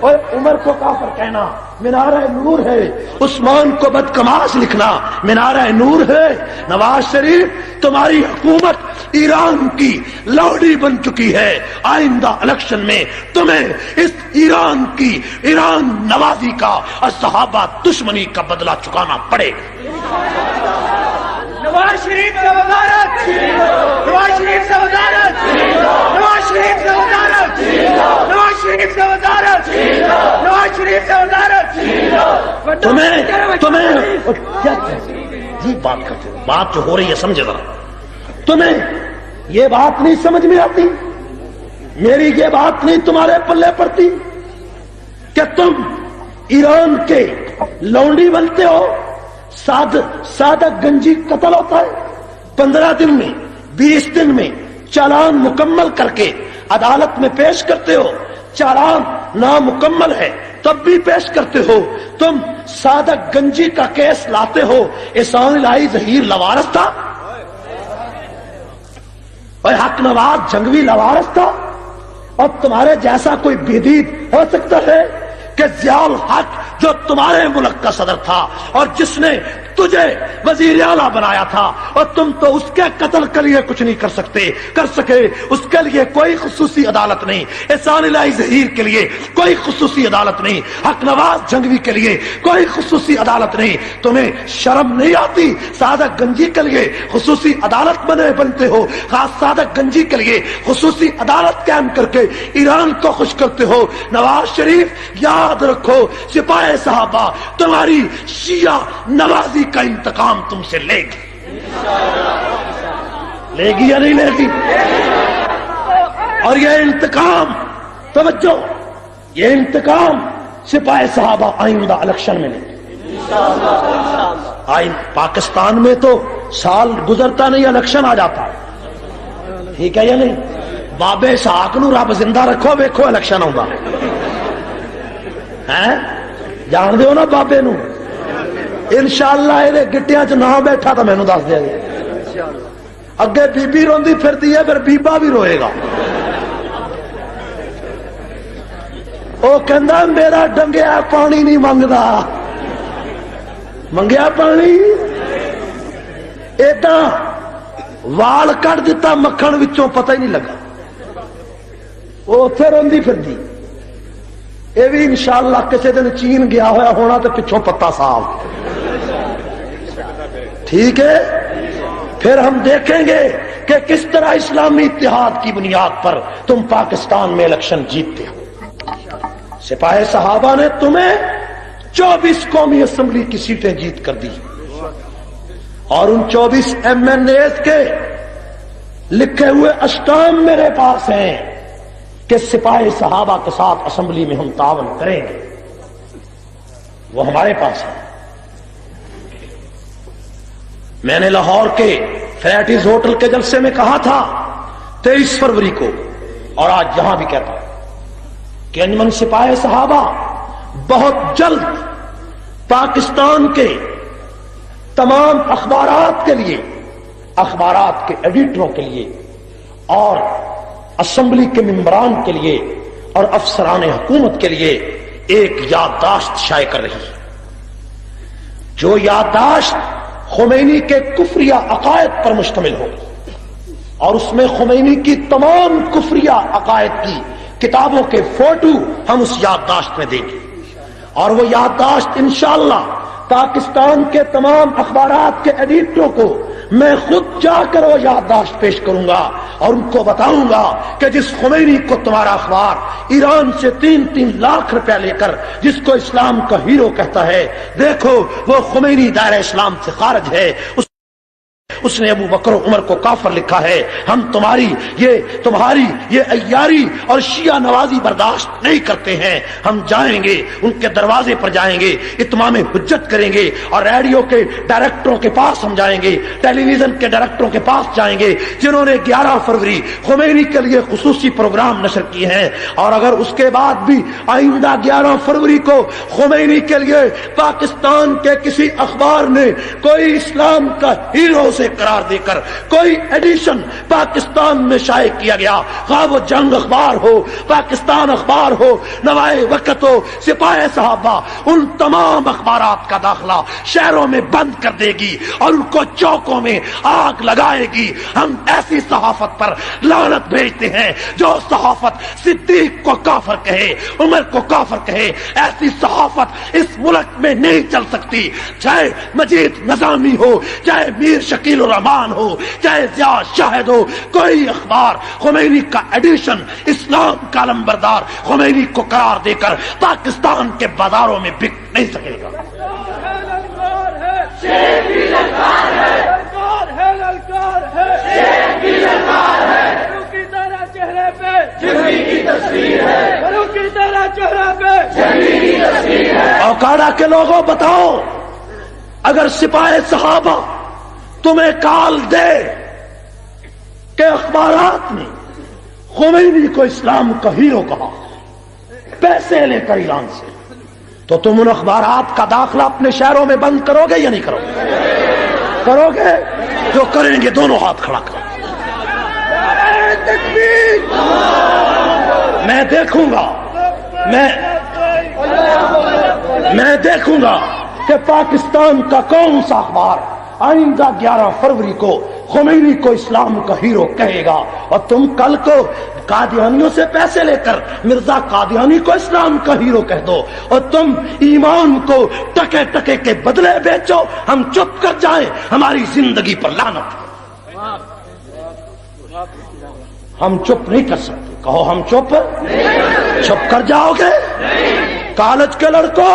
اور عمر کو کافر کہنا مینارہ نور ہے، عثمان کو بدکماش لکھنا مینارہ نور ہے۔ نواز شریف تمہاری حکومت ایران کی لوڈی بن چکی ہے، آئندہ الیکشن میں تمہیں اس ایران نوازی کا اور صحابہ دشمنی کا بدلہ چکانا پڑے گا۔ نواز شریف سے وزارت، نواز شریف سے وزارت، نواز شریف سے وزارت، نواز شریف سے وزارت، نواز شریف سے وزارت۔ تمہیں جی بات کرتے ہو، بات جو ہو رہی ہے سمجھے ذرا، تمہیں یہ بات نہیں سمجھ میں آتی، میری یہ بات نہیں تمہارے پلے پڑتی کہ تم ایران کے لونڈی بنتے ہو، سادہ گنجی قتل ہوتا ہے، 15 دن میں 20 دن میں چالان مکمل کر کے عدالت میں پیش کرتے ہو، چالان نامکمل ہے تب بھی پیش کرتے ہو، تم سادہ گنجی کا کیس لاتے ہو، احسان الہی ظہیر لوارث تھا اور حق نواز جنگوی لوارث تھا، اور تمہارے جیسا کوئی بدید ہو سکتا ہے کہ ضیاء الحق جو تمہارے ملک کا صدر تھا اور جس نے تجھے وزیر اعلیٰ بنایا تھا اور تم تو اس کے قتل کے لیے کچھ نہیں کر سکے. اس کے لیے کوئی خصوصی عدالت نہیں, احسان الہی ظہیر کے لیے کوئی خصوصی عدالت نہیں, حق نواز جنگوی کے لیے کوئی خصوصی عدالت نہیں. تمہیں شرم نہیں آتی؟ صادق گنجی کے لیے خصوصی عدالت بنتے ہو, خاص صادق گنجی کے لیے خصوصی عدالت قائم کر کے ایران کو خوش کرتے ہو. نواز شریف یاد رکھو, سپاہ صحابہ تمہاری شیعہ نوازی کا انتقام تم سے لے گی یا نہیں لے گی؟ اور یہ انتقام, توجہ, یہ انتقام سپاہ صحابہ آئندہ الیکشن میں لے گی. پاکستان میں تو سال گزرتا نہیں الیکشن آ جاتا, ٹھیک ہے یا نہیں؟ بابے اسحاق نو رب زندہ رکھو, ویکھو الیکشن آؤں گا. جان دیو نا بابے نو, انشاءاللہ یہ گٹیاں چ نہ بیٹھا تو مینوں دس دیا جی. اگے بی بی روندی پھردی ہے, پھر بیبا بھی روئے گا. وہ کہندا میرا ڈنگیا پانی نہیں منگدا, منگیا پانی ایڈا وال کٹ دیتا مکھن وچوں پتہ ہی نہیں لگا, وہ اتنے روندی پھردی. یہ بھی انشاءاللہ کسی دن چین گیا ہوا ہونا تو پچھوں پتا صاف, ٹھیک ہے. پھر ہم دیکھیں گے کہ کس طرح اسلامی اتحاد کی بنیاد پر تم پاکستان میں الیکشن جیتتے ہو. سپاہ صحابہ نے تمہیں 24 قومی اسمبلی کی سیٹیں جیت کر دی, اور ان 24 MNAs کے لکھے ہوئے اسٹام میرے پاس ہیں کہ سپاہ صحابہ کے ساتھ اسمبلی میں ہم تعاون کریں گے. وہ ہمارے پاس ہے. میں نے لاہور کے فریٹیز ہوٹل کے جلسے میں کہا تھا 23 فروری کو, اور آج یہاں بھی کہتا ہوں کہ انجمن سپاہ صحابہ بہت جلد پاکستان کے تمام اخبارات کے لیے, اخبارات کے ایڈیٹروں کے لیے اور اسمبلی کے ممبران کے لیے اور افسران حکومت کے لیے ایک یادداشت شائع کر رہی ہے, جو یادداشت خمینی کے کفریہ عقائد پر مشتمل ہوگی, اور اس میں خمینی کی تمام کفریہ عقائد کی کتابوں کے فوٹو ہم اس یادداشت میں دیں گے. اور وہ یادداشت انشاءاللہ پاکستان کے تمام اخبارات کے ایڈیٹروں کو میں خود جا کر وہ یادداشت پیش کروں گا, اور ان کو بتاؤں گا کہ جس خمینی کو تمہارا اخبار ایران سے 3-3 لاکھ روپیہ لے کر جس کو اسلام کا ہیرو کہتا ہے, دیکھو وہ خمینی دائرہ اسلام سے خارج ہے. اس نے ابو بکر و عمر کو کافر لکھا ہے. ہم تمہاری یہ عیاری اور شیعہ نوازی برداشت نہیں کرتے ہیں. ہم جائیں گے, ان کے دروازے پر جائیں گے, اتمام حجت کریں گے, اور ریڈیو کے ڈائریکٹروں کے پاس ہم جائیں گے, ٹیلی ویژن کے ڈائریکٹروں کے پاس جائیں گے جنہوں نے 11 فروری خمینی کے لیے خصوصی پروگرام نشر کیے ہیں. اور اگر اس کے بعد بھی آئندہ 11 فروری کو خمینی کے لیے پاکستان کے کسی اخبار نے کوئی اسلام کا ہیرو سے قرار دے کر کوئی ایڈیشن پاکستان میں شائع کیا گیا, خواہ وہ جنگ اخبار ہو, پاکستان اخبار ہو, نوائے وقت ہو, سپاہ صحابہ, ان تمام اخبارات کا داخلہ شہروں میں بند کر دے گی اور ان کو چوکوں میں آگ لگائے گی. ہم ایسی صحافت پر لعنت بھیجتے ہیں جو صحافت صدیق کو کافر کہے, عمر کو کافر کہے. ایسی صحافت اس ملک میں نہیں چل سکتی, چاہے مجید نظامی ہو, چاہے میر شکیل الرحمان ہو, چاہے ضیاء شاہد ہو. کوئی اخبار خمینی کا ایڈیشن اسلام کا علمبردار خمینی کو قرار دے کر پاکستان کے بازاروں میں بک نہیں سکے گا. اوکاڑا کے لوگوں بتاؤ, اگر سپاہ صحابہ تمہیں کال دے کہ اخبارات نے خمینی کو اسلام کا ہیرو کہا پیسے لے کر ایران سے, تو تم ان اخبارات کا داخلہ اپنے شہروں میں بند کرو گے یا نہیں کرو گے؟ کرو گے؟ جو کریں گے دونوں ہاتھ کھڑا کرو. میں دیکھوں گا کہ پاکستان کا کون سا اخبار آئندہ 11 فروری کو خمینی کو اسلام کا ہیرو کہے گا، اور تم کل کو قادیانیوں سے پیسے لے کر مرزا قادیانی کو اسلام کا ہیرو کہہ دو، اور تم ایمان کو ٹکے ٹکے کے بدلے بیچو، ہم چپ کر جائیں، ہماری زندگی پر لعنت۔ ہم چپ نہیں کر سکتے، کہو ہم چپ کر جاؤ گے؟ کالج کے لڑکوں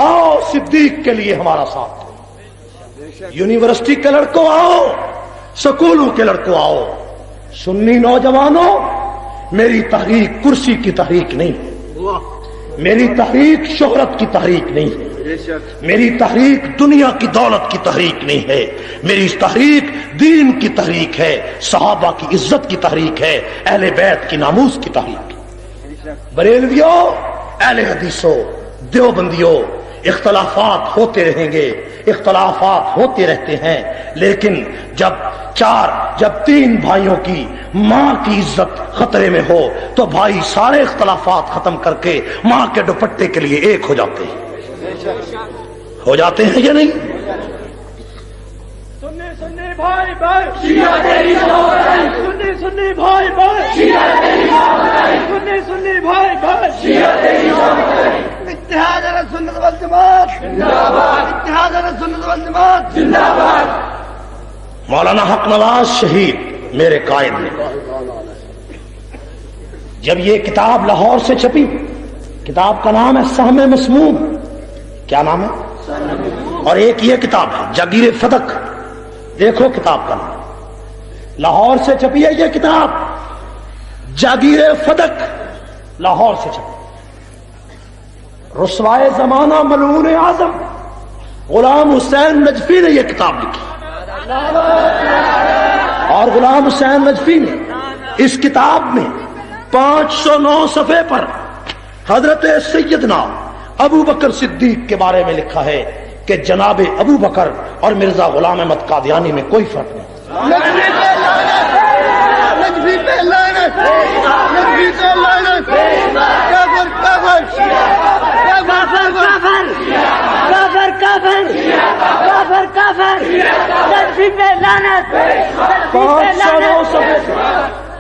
آؤ صدیق کے لیے ہمارا ساتھ، یونیورسٹی کے لڑکوں آؤ، سکولوں کے لڑکوں آؤ، سنی نوجوانوں، میری تحریک کرسی کی تحریک نہیں ہے، میری تحریک شہرت کی تحریک نہیں ہے، میری تحریک دنیا کی دولت کی تحریک نہیں ہے، میری تحریک دین کی تحریک ہے، صحابہ کی عزت کی تحریک ہے، اہل بیت کی ناموس کی تحریک ہے۔ بریلویوں، اہل حدیثوں، دیوبندیوں، اختلافات ہوتے رہیں گے، اختلافات ہوتے رہتے ہیں، لیکن جب 3 بھائیوں کی ماں کی عزت خطرے میں ہو تو بھائی سارے اختلافات ختم کر کے ماں کے دوپٹے کے لیے ایک ہو جاتے ہیں یا نہیں؟ سنی بھائی بھائی شیعہ تیری سنی سنی بھائی بھائی شیعہ تیری سنی بھائی بھائی شیعہ تیری اتحاد اہل سنت والجماعت زندہ باد، اتحاد اہل سنت والجماعت زندہ باد۔ مولانا حق نواز شہید میرے قائد نے جب یہ کتاب لاہور سے چھپی، کتاب کا نام ہے سہم مسموم، کیا نام ہے؟ اور ایک یہ کتاب ہے جاگیر فدق، دیکھو کتاب کا نام، لاہور سے چھپی ہے یہ کتاب جاگیر فدق، لاہور سے چھپی، رسوائے زمانہ ملعون اعظم غلام حسین نجفی نے یہ کتاب لکھی، اور غلام حسین نجفی نے اس کتاب میں 509 صفحے پر حضرت سیدنا ابو بکر صدیق کے بارے میں لکھا ہے کہ جناب ابو بکر اور مرزا غلام احمد قادیانی میں کوئی فرق نہیں۔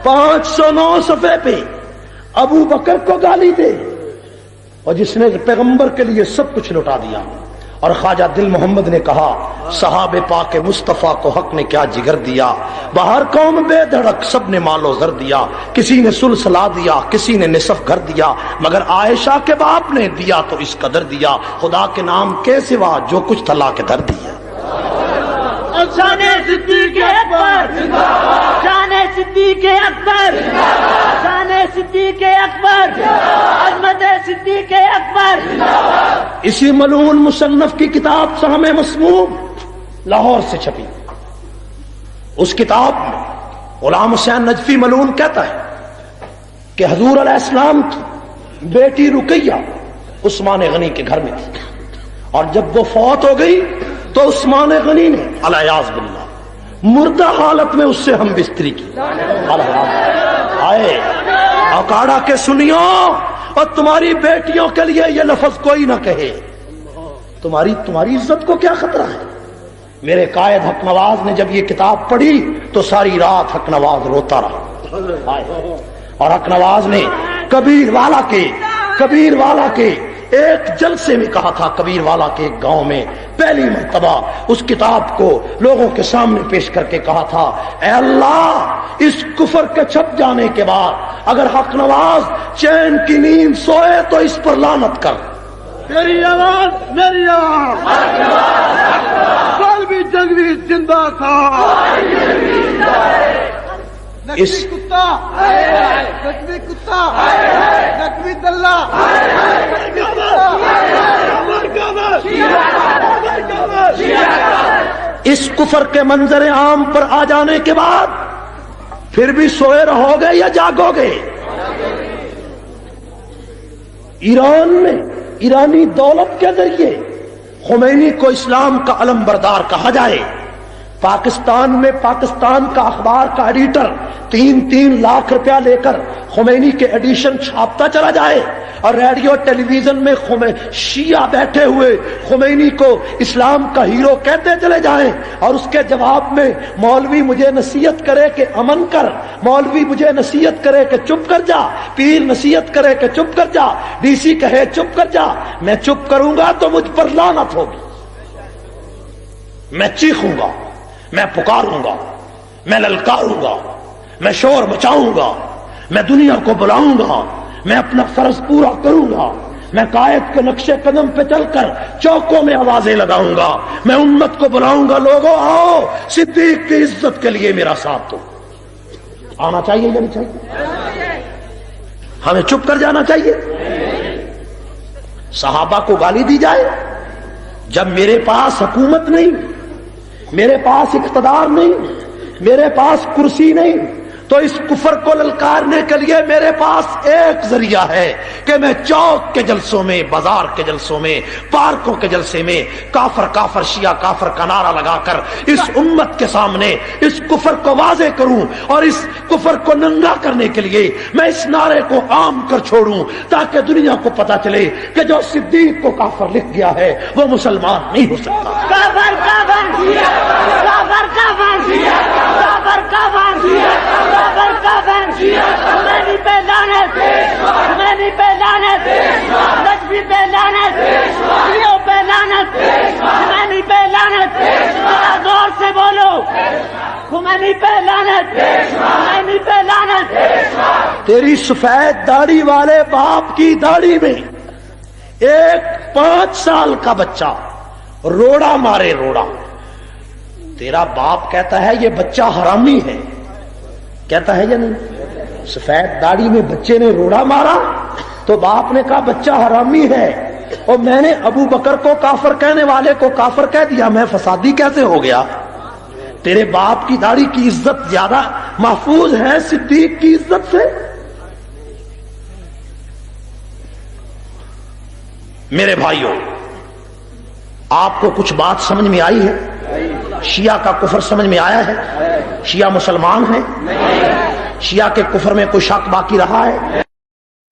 پانچ سو نو صفحے پہ ابو بکر کو گالی دے، اور جس نے پیغمبر کے لیے سب کچھ لوٹا دیا، اور خواجہ دل محمد نے کہا صحابہ پاک مصطفیٰ کو حق نے کیا جگر دیا، باہر قوم بے دھڑک سب نے مال و زر دیا، کسی نے سلسلہ دیا، کسی نے نصف گھر دیا، مگر عائشہ کے باپ نے دیا تو اس قدر دیا، خدا کے نام کے سوا جو کچھ تھا لا کے دھر دیا۔ شان صدیق اکبر، شان صدیق اکبر، شان صدیق اکبر، عظمت صدیق اکبر۔ اسی ملعون مصنف کی کتاب سہم مسموم لاہور سے چھپی، اس کتاب میں غلام حسین نجفی ملعون کہتا ہے کہ حضور علیہ السلام کی بیٹی رقیہ عثمان غنی کے گھر میں تھی، اور جب وہ فوت ہو گئی تو عثمان غنی نے الیاذ باللہ مردہ حالت میں اس سے ہم بستری کی۔ آئے اکاڑا کے سنیو، اور تمہاری بیٹیوں کے لیے یہ لفظ کوئی نہ کہے، تمہاری عزت کو کیا خطرہ ہے؟ میرے قائد حق نواز نے جب یہ کتاب پڑھی تو ساری رات حق نواز روتا رہا، اور حق نواز نے کبیر والا کے ایک جلسے میں کہا تھا، کبیر والا کے ایک گاؤں میں پہلی مرتبہ اس کتاب کو لوگوں کے سامنے پیش کر کے کہا تھا، اے اللہ اس کفر کے چھپ جانے کے بعد اگر حق نواز چین کی نیند سوئے تو اس پر لعنت کر۔ میری آواز، میری آواز، قلبی جنگوی زندہ تھا، نقوی کتا، نقوی کتا، نقوی دلہ، اس کفر کے منظر عام پر آ جانے کے بعد پھر بھی سوئے رہو گے یا جاگو گے؟ ایران میں ایرانی دولت کے ذریعے خمینی کو اسلام کا علم بردار کہا جائے پاکستان میں پاکستان کا اخبار کا ایڈیٹر 3 لاکھ روپیہ لے کر خمینی کے ایڈیشن چھاپتا چلا جائے اور ریڈیو ٹیلی ویژن میں شیعہ بیٹھے ہوئے خمینی کو اسلام کا ہیرو کہتے چلے جائیں اور اس کے جواب میں مولوی مجھے نصیحت کرے کہ امن کر، مولوی مجھے نصیحت کرے کہ چپ کر جا، پیر نصیحت کرے کہ چپ کر جا، ڈی سی کہے چپ کر جا، میں چپ کروں گا تو مجھ پر لعنت ہوگی، میں چیخوں گا، میں پکاروں گا، میں للکاروں گا، میں شور مچاؤں گا، میں دنیا کو بلاؤں گا، میں اپنا فرض پورا کروں گا، میں قائد کے نقشے قدم پہ چل کر چوکوں میں آوازیں لگاؤں گا، میں امت کو بلاؤں گا، لوگوں آؤ صدیق کی عزت کے لیے میرا ساتھ دو۔ آنا چاہیے یا نہیں چاہیے؟ ہمیں چپ کر جانا چاہیے؟ صحابہ کو گالی دی جائے جب میرے پاس حکومت نہیں، میرے پاس اقتدار نہیں، میرے پاس کرسی نہیں، تو اس کفر کو للکارنے کے لیے میرے پاس ایک ذریعہ ہے کہ میں چوک کے جلسوں میں، بازار کے جلسوں میں، پارکوں کے جلسے میں کافر کافر شیعہ کافر کا نعرہ لگا کر اس امت کے سامنے اس کفر کو واضح کروں اور اس کفر کو ننگا کرنے کے لیے میں اس نعرے کو عام کر چھوڑوں تاکہ دنیا کو پتا چلے کہ جو صدیق کو کافر لکھ گیا ہے وہ مسلمان نہیں ہو سکتا۔ کافر کافر کافر کافر کافر خمینی پہ لعنت، خمینی پہ لعنت، نجفی پہ لعنت، شیعوں پہ لعنت، خمینی پہ لعنت، ذرا زور سے بولو، خمینی پہ لعنت، خمینی پہ لعنت۔ تیری سفید داڑھی والے باپ کی داڑھی میں ایک 5 سال کا بچہ روڑا مارے، روڑا، تیرا باپ کہتا ہے یہ بچہ حرامی ہے، کہتا ہے یا نہیں؟ سفید داڑھی میں بچے نے روڑا مارا تو باپ نے کہا بچہ حرامی ہے، اور میں نے ابو بکر کو کافر کہنے والے کو کافر کہہ دیا، میں فسادی کیسے ہو گیا؟ تیرے باپ کی داڑھی کی عزت زیادہ محفوظ ہے صدیق کی عزت سے؟ میرے بھائیوں، آپ کو کچھ بات سمجھ میں آئی ہے؟ شیعہ کا کفر سمجھ میں آیا ہے؟ شیعہ مسلمان ہیں؟ شیعہ کے کفر میں کوئی شک باقی رہا ہے؟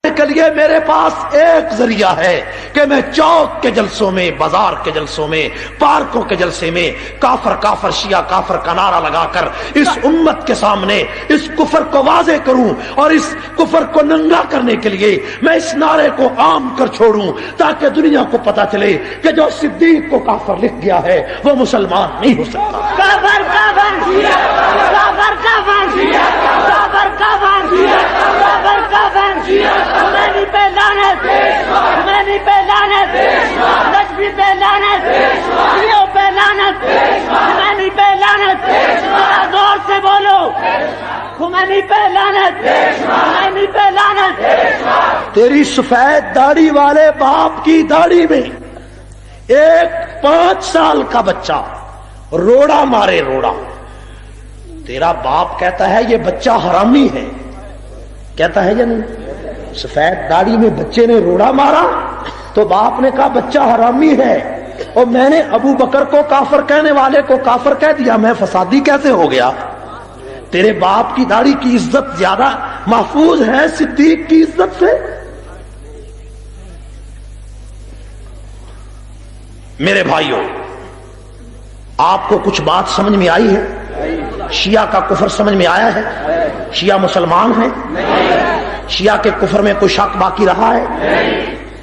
کے لیے میرے پاس ایک ذریعہ ہے کہ میں چوک کے جلسوں میں، بازار کے جلسوں میں، پارکوں کے جلسے میں کافر کافر شیعہ کافر کا نعرہ لگا کر اس امت کے سامنے اس کفر کو واضح کروں اور اس کفر کو ننگا کرنے کے لیے میں اس نعرے کو عام کر چھوڑوں تاکہ دنیا کو پتا چلے کہ جو صدیق کو کافر لکھ گیا ہے وہ مسلمان نہیں ہو سکتا۔ کافر کافر کافر کافر کافر کافر خمینی پہ لعنت، خمینی پہ لعنت، نجفی پہ لعنت، شیعوں پہ لعنت، خمینی پہ لعنت، ذرا زور سے بولو، خمینی پہ لعنت، خمینی پہ لعنت۔ تیری سفید داڑھی والے باپ کی داڑھی میں ایک 5 سال کا بچہ روڑا مارے، روڑا، تیرا باپ کہتا ہے یہ بچہ حرامی ہے، کہتا ہے یا نہیں؟ سفید داڑھی میں بچے نے روڑا مارا تو باپ نے کہا بچہ حرامی ہے، اور میں نے ابو بکر کو کافر کہنے والے کو کافر کہہ دیا، میں فسادی کیسے ہو گیا؟ تیرے باپ کی داڑھی کی عزت زیادہ محفوظ ہے صدیق کی عزت سے؟ میرے بھائیوں، آپ کو کچھ بات سمجھ میں آئی ہے؟ شیعہ کا کفر سمجھ میں آیا ہے؟ شیعہ مسلمان ہیں؟ شیعہ کے کفر میں کوئی شک باقی رہا ہے؟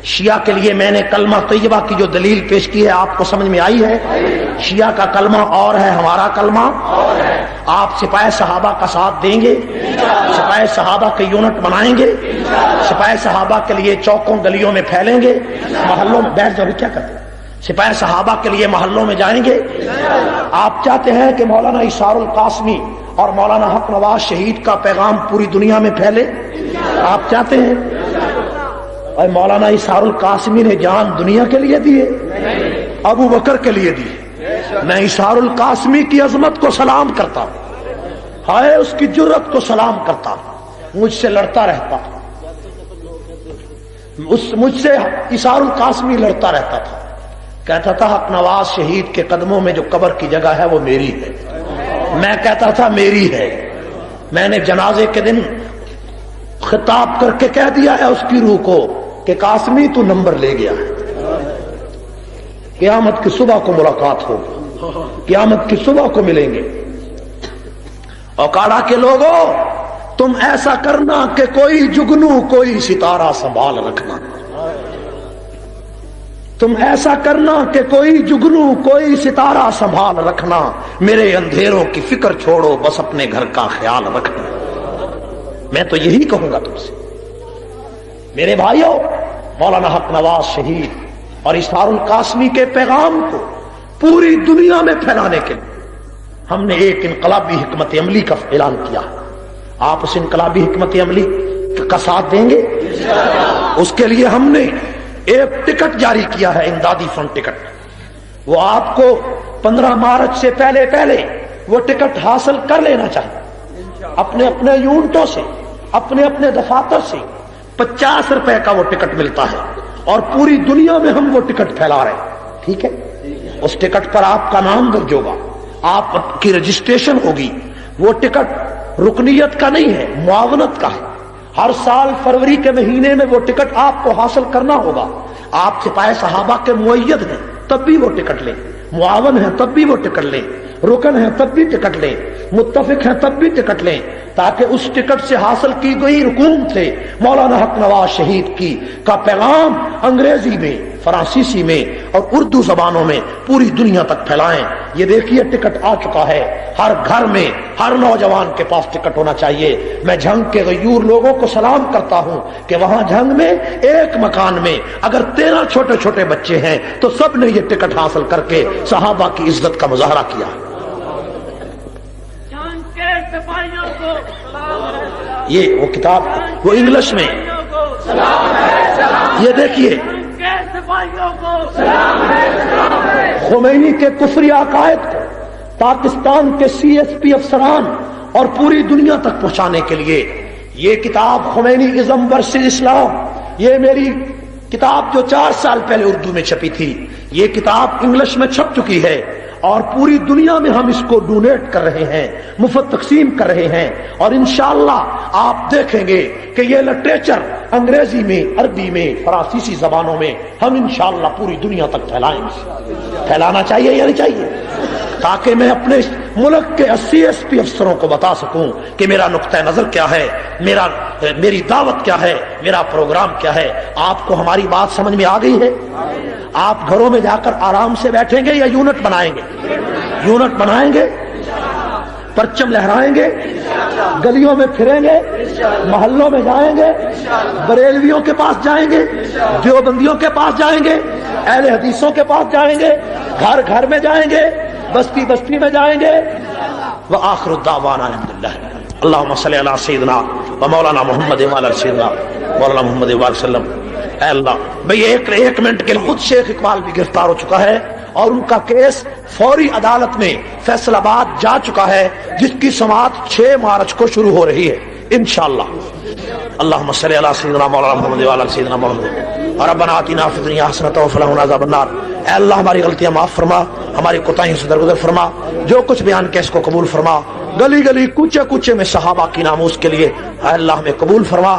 شیعہ کے لیے میں نے کلمہ طیبہ کی جو دلیل پیش کی ہے آپ کو سمجھ میں آئی ہے؟ شیعہ کا کلمہ اور ہے، ہمارا کلمہ اور ہے۔ آپ سپاہ صحابہ کا ساتھ دیں گے؟ سپاہ صحابہ کے یونٹ بنائیں گے؟ سپاہ صحابہ کے لیے چوکوں گلیوں میں پھیلیں گے؟ محلوں میں بیٹھ جاؤ، کیا کرتے ہیں؟ سپاہ صحابہ کے لیے محلوں میں جائیں گے؟ آپ چاہتے ہیں کہ مولانا اشار القاسمی اور مولانا حق نواز شہید کا پیغام پوری دنیا میں پھیلے؟ آپ چاہتے ہیں؟ اور مولانا اشار القاسمی نے جان دنیا کے لیے دی ہے، ابو بکر کے لیے دی ہے۔ میں اشار القاسمی کی عظمت کو سلام کرتا ہوں، ہائے اس کی جرأت کو سلام کرتا ہوں، مجھ سے لڑتا رہتا، مجھ سے اشار القاسمی لڑتا رہتا تھا، کہتا تھا حق نواز شہید کے قدموں میں جو قبر کی جگہ ہے وہ میری ہے۔ میں کہتا تھا میری ہے. میں نے جنازے کے دن خطاب کر کے کہہ دیا ہے اس کی روح کو کہ قاسمی تو نمبر لے گیا ہے. قیامت کی صبح کو ملاقات ہوگی, قیامت کی صبح کو ملیں گے. اوکاڑا کے لوگوں تم ایسا کرنا کہ کوئی جگنو کوئی ستارہ سنبھال رکھنا. تم ایسا کرنا کہ کوئی جگنو کوئی ستارہ سنبھال رکھنا. میرے اندھیروں کی فکر چھوڑو بس اپنے گھر کا خیال رکھنا. میں تو یہی کہوں گا تم سے میرے بھائیوں. مولانا حق نواز شہید اور اسرار القاسمی کے پیغام کو پوری دنیا میں پھیلانے کے لیے ہم نے ایک انقلابی حکمت عملی کا اعلان کیا. آپ اس انقلابی حکمت عملی کا ساتھ دیں گے؟ اس کے لیے ہم نے ایک ٹکٹ جاری کیا ہے, امدادی فنڈ ٹکٹ. وہ آپ کو 15 مارچ سے پہلے وہ ٹکٹ حاصل کر لینا چاہیے. اپنے اپنے یونٹوں سے اپنے اپنے دفاتر سے 50 روپے کا وہ ٹکٹ ملتا ہے اور پوری دنیا میں ہم وہ ٹکٹ پھیلا رہے ہیں. ٹھیک ہے, اس ٹکٹ پر آپ کا نام درج ہوگا, آپ کی رجسٹریشن ہوگی. وہ ٹکٹ رکنیت کا نہیں ہے, معاونت کا ہے. ہر سال فروری کے مہینے میں وہ ٹکٹ آپ کو حاصل کرنا ہوگا. آپ سپاہی صحابہ کے مؤید ہیں تب بھی وہ ٹکٹ لیں, معاون ہیں تب بھی وہ ٹکٹ لیں, رکن ہیں تب بھی ٹکٹ لیں, متفق ہیں تب بھی ٹکٹ لیں, تاکہ اس ٹکٹ سے حاصل کی گئی رکوم سے مولانا حق نواز شہید کی کا پیغام انگریزی میں, فرانسیسی میں اور اردو زبانوں میں پوری دنیا تک پھیلائیں. یہ دیکھیے ٹکٹ آ چکا ہے. ہر گھر میں ہر نوجوان کے پاس ٹکٹ ہونا چاہیے. میں جھنگ کے غیور لوگوں کو سلام کرتا ہوں کہ وہاں جھنگ میں ایک مکان میں اگر 13 چھوٹے چھوٹے بچے ہیں تو سب نے یہ ٹکٹ حاصل کر کے صحابہ کی عزت کا مظاہرہ کیا. یہ وہ کتاب وہ انگلش میں, یہ دیکھیے خمینی کے کفری عقائد کو پاکستان کے CSP افسران اور پوری دنیا تک پہنچانے کے لیے یہ کتاب خمینی ازم ورسز اسلام, یہ میری کتاب جو 4 سال پہلے اردو میں چھپی تھی, یہ کتاب انگلش میں چھپ چکی ہے اور پوری دنیا میں ہم اس کو ڈونیٹ کر رہے ہیں, مفت تقسیم کر رہے ہیں. اور انشاءاللہ آپ دیکھیں گے کہ یہ لٹریچر انگریزی میں, عربی میں, فرانسیسی زبانوں میں ہم انشاءاللہ پوری دنیا تک پھیلائیں گے. پھیلانا چاہیے یا نہیں چاہیے؟ تاکہ میں اپنے ملک کے CSP افسروں کو بتا سکوں کہ میرا نقطہ نظر کیا ہے, میری دعوت کیا ہے, میرا پروگرام کیا ہے. آپ کو ہماری بات سمجھ میں آ گئی ہے؟ آپ گھروں میں جا کر آرام سے بیٹھیں گے یا یونٹ بنائیں گے؟ یونٹ بنائیں گے, پرچم لہرائیں گے, گلیوں میں پھریں گے, محلوں میں جائیں گے, بریلویوں کے پاس جائیں گے, دیوبندیوں کے پاس جائیں گے, اہل حدیثوں کے پاس جائیں گے, گھر گھر میں جائیں گے, بستی بستی میں جائیں گے. وآخر الدعوانا الحمدللہ. اللہم صلی علی سیدنا و مولانا محمد وعلی سیدنا مولانا محمد وعلی وسلم. اے اللہ بھئی ایک منٹ کے خود شیخ اقبال بھی گرفتار ہو چکا ہے اور ان کا کیس فوری عدالت میں فیصل آباد جا چکا ہے, جس کی سماعت 6 مارچ کو شروع ہو رہی ہے انشاءاللہ. اللہم صلی علی سیدنا مولانا محمد وعلی سیدنا محمد. ربنا آتنا فی الدنیا حسنۃ وفی الآخرۃ عذاب النار. اے اللہ ہماری غلطیاں معاف فرما, ہماری کوتاہیوں سے درگزر فرما, جو کچھ بیان کیا اس کو قبول فرما. گلی گلی کوچے کوچے میں صحابہ کی ناموس کے لیے اے اللہ ہمیں قبول فرما.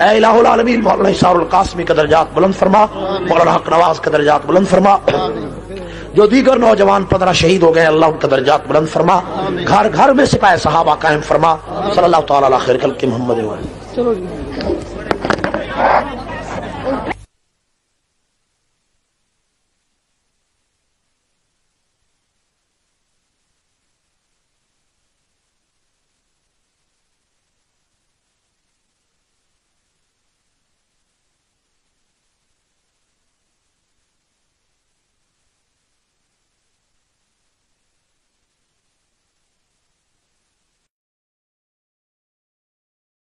اے الہ العالمین مولانا اسرار القاسمی کا درجات بلند فرما, مولانا حق نواز کا درجات بلند فرما. جو دیگر نوجوان 15 شہید ہو گئے اللہ ان کا درجات بلند فرما. گھر گھر میں سپاہ صحابہ قائم فرما. صلی اللہ تعالی علی خیر خلق محمد.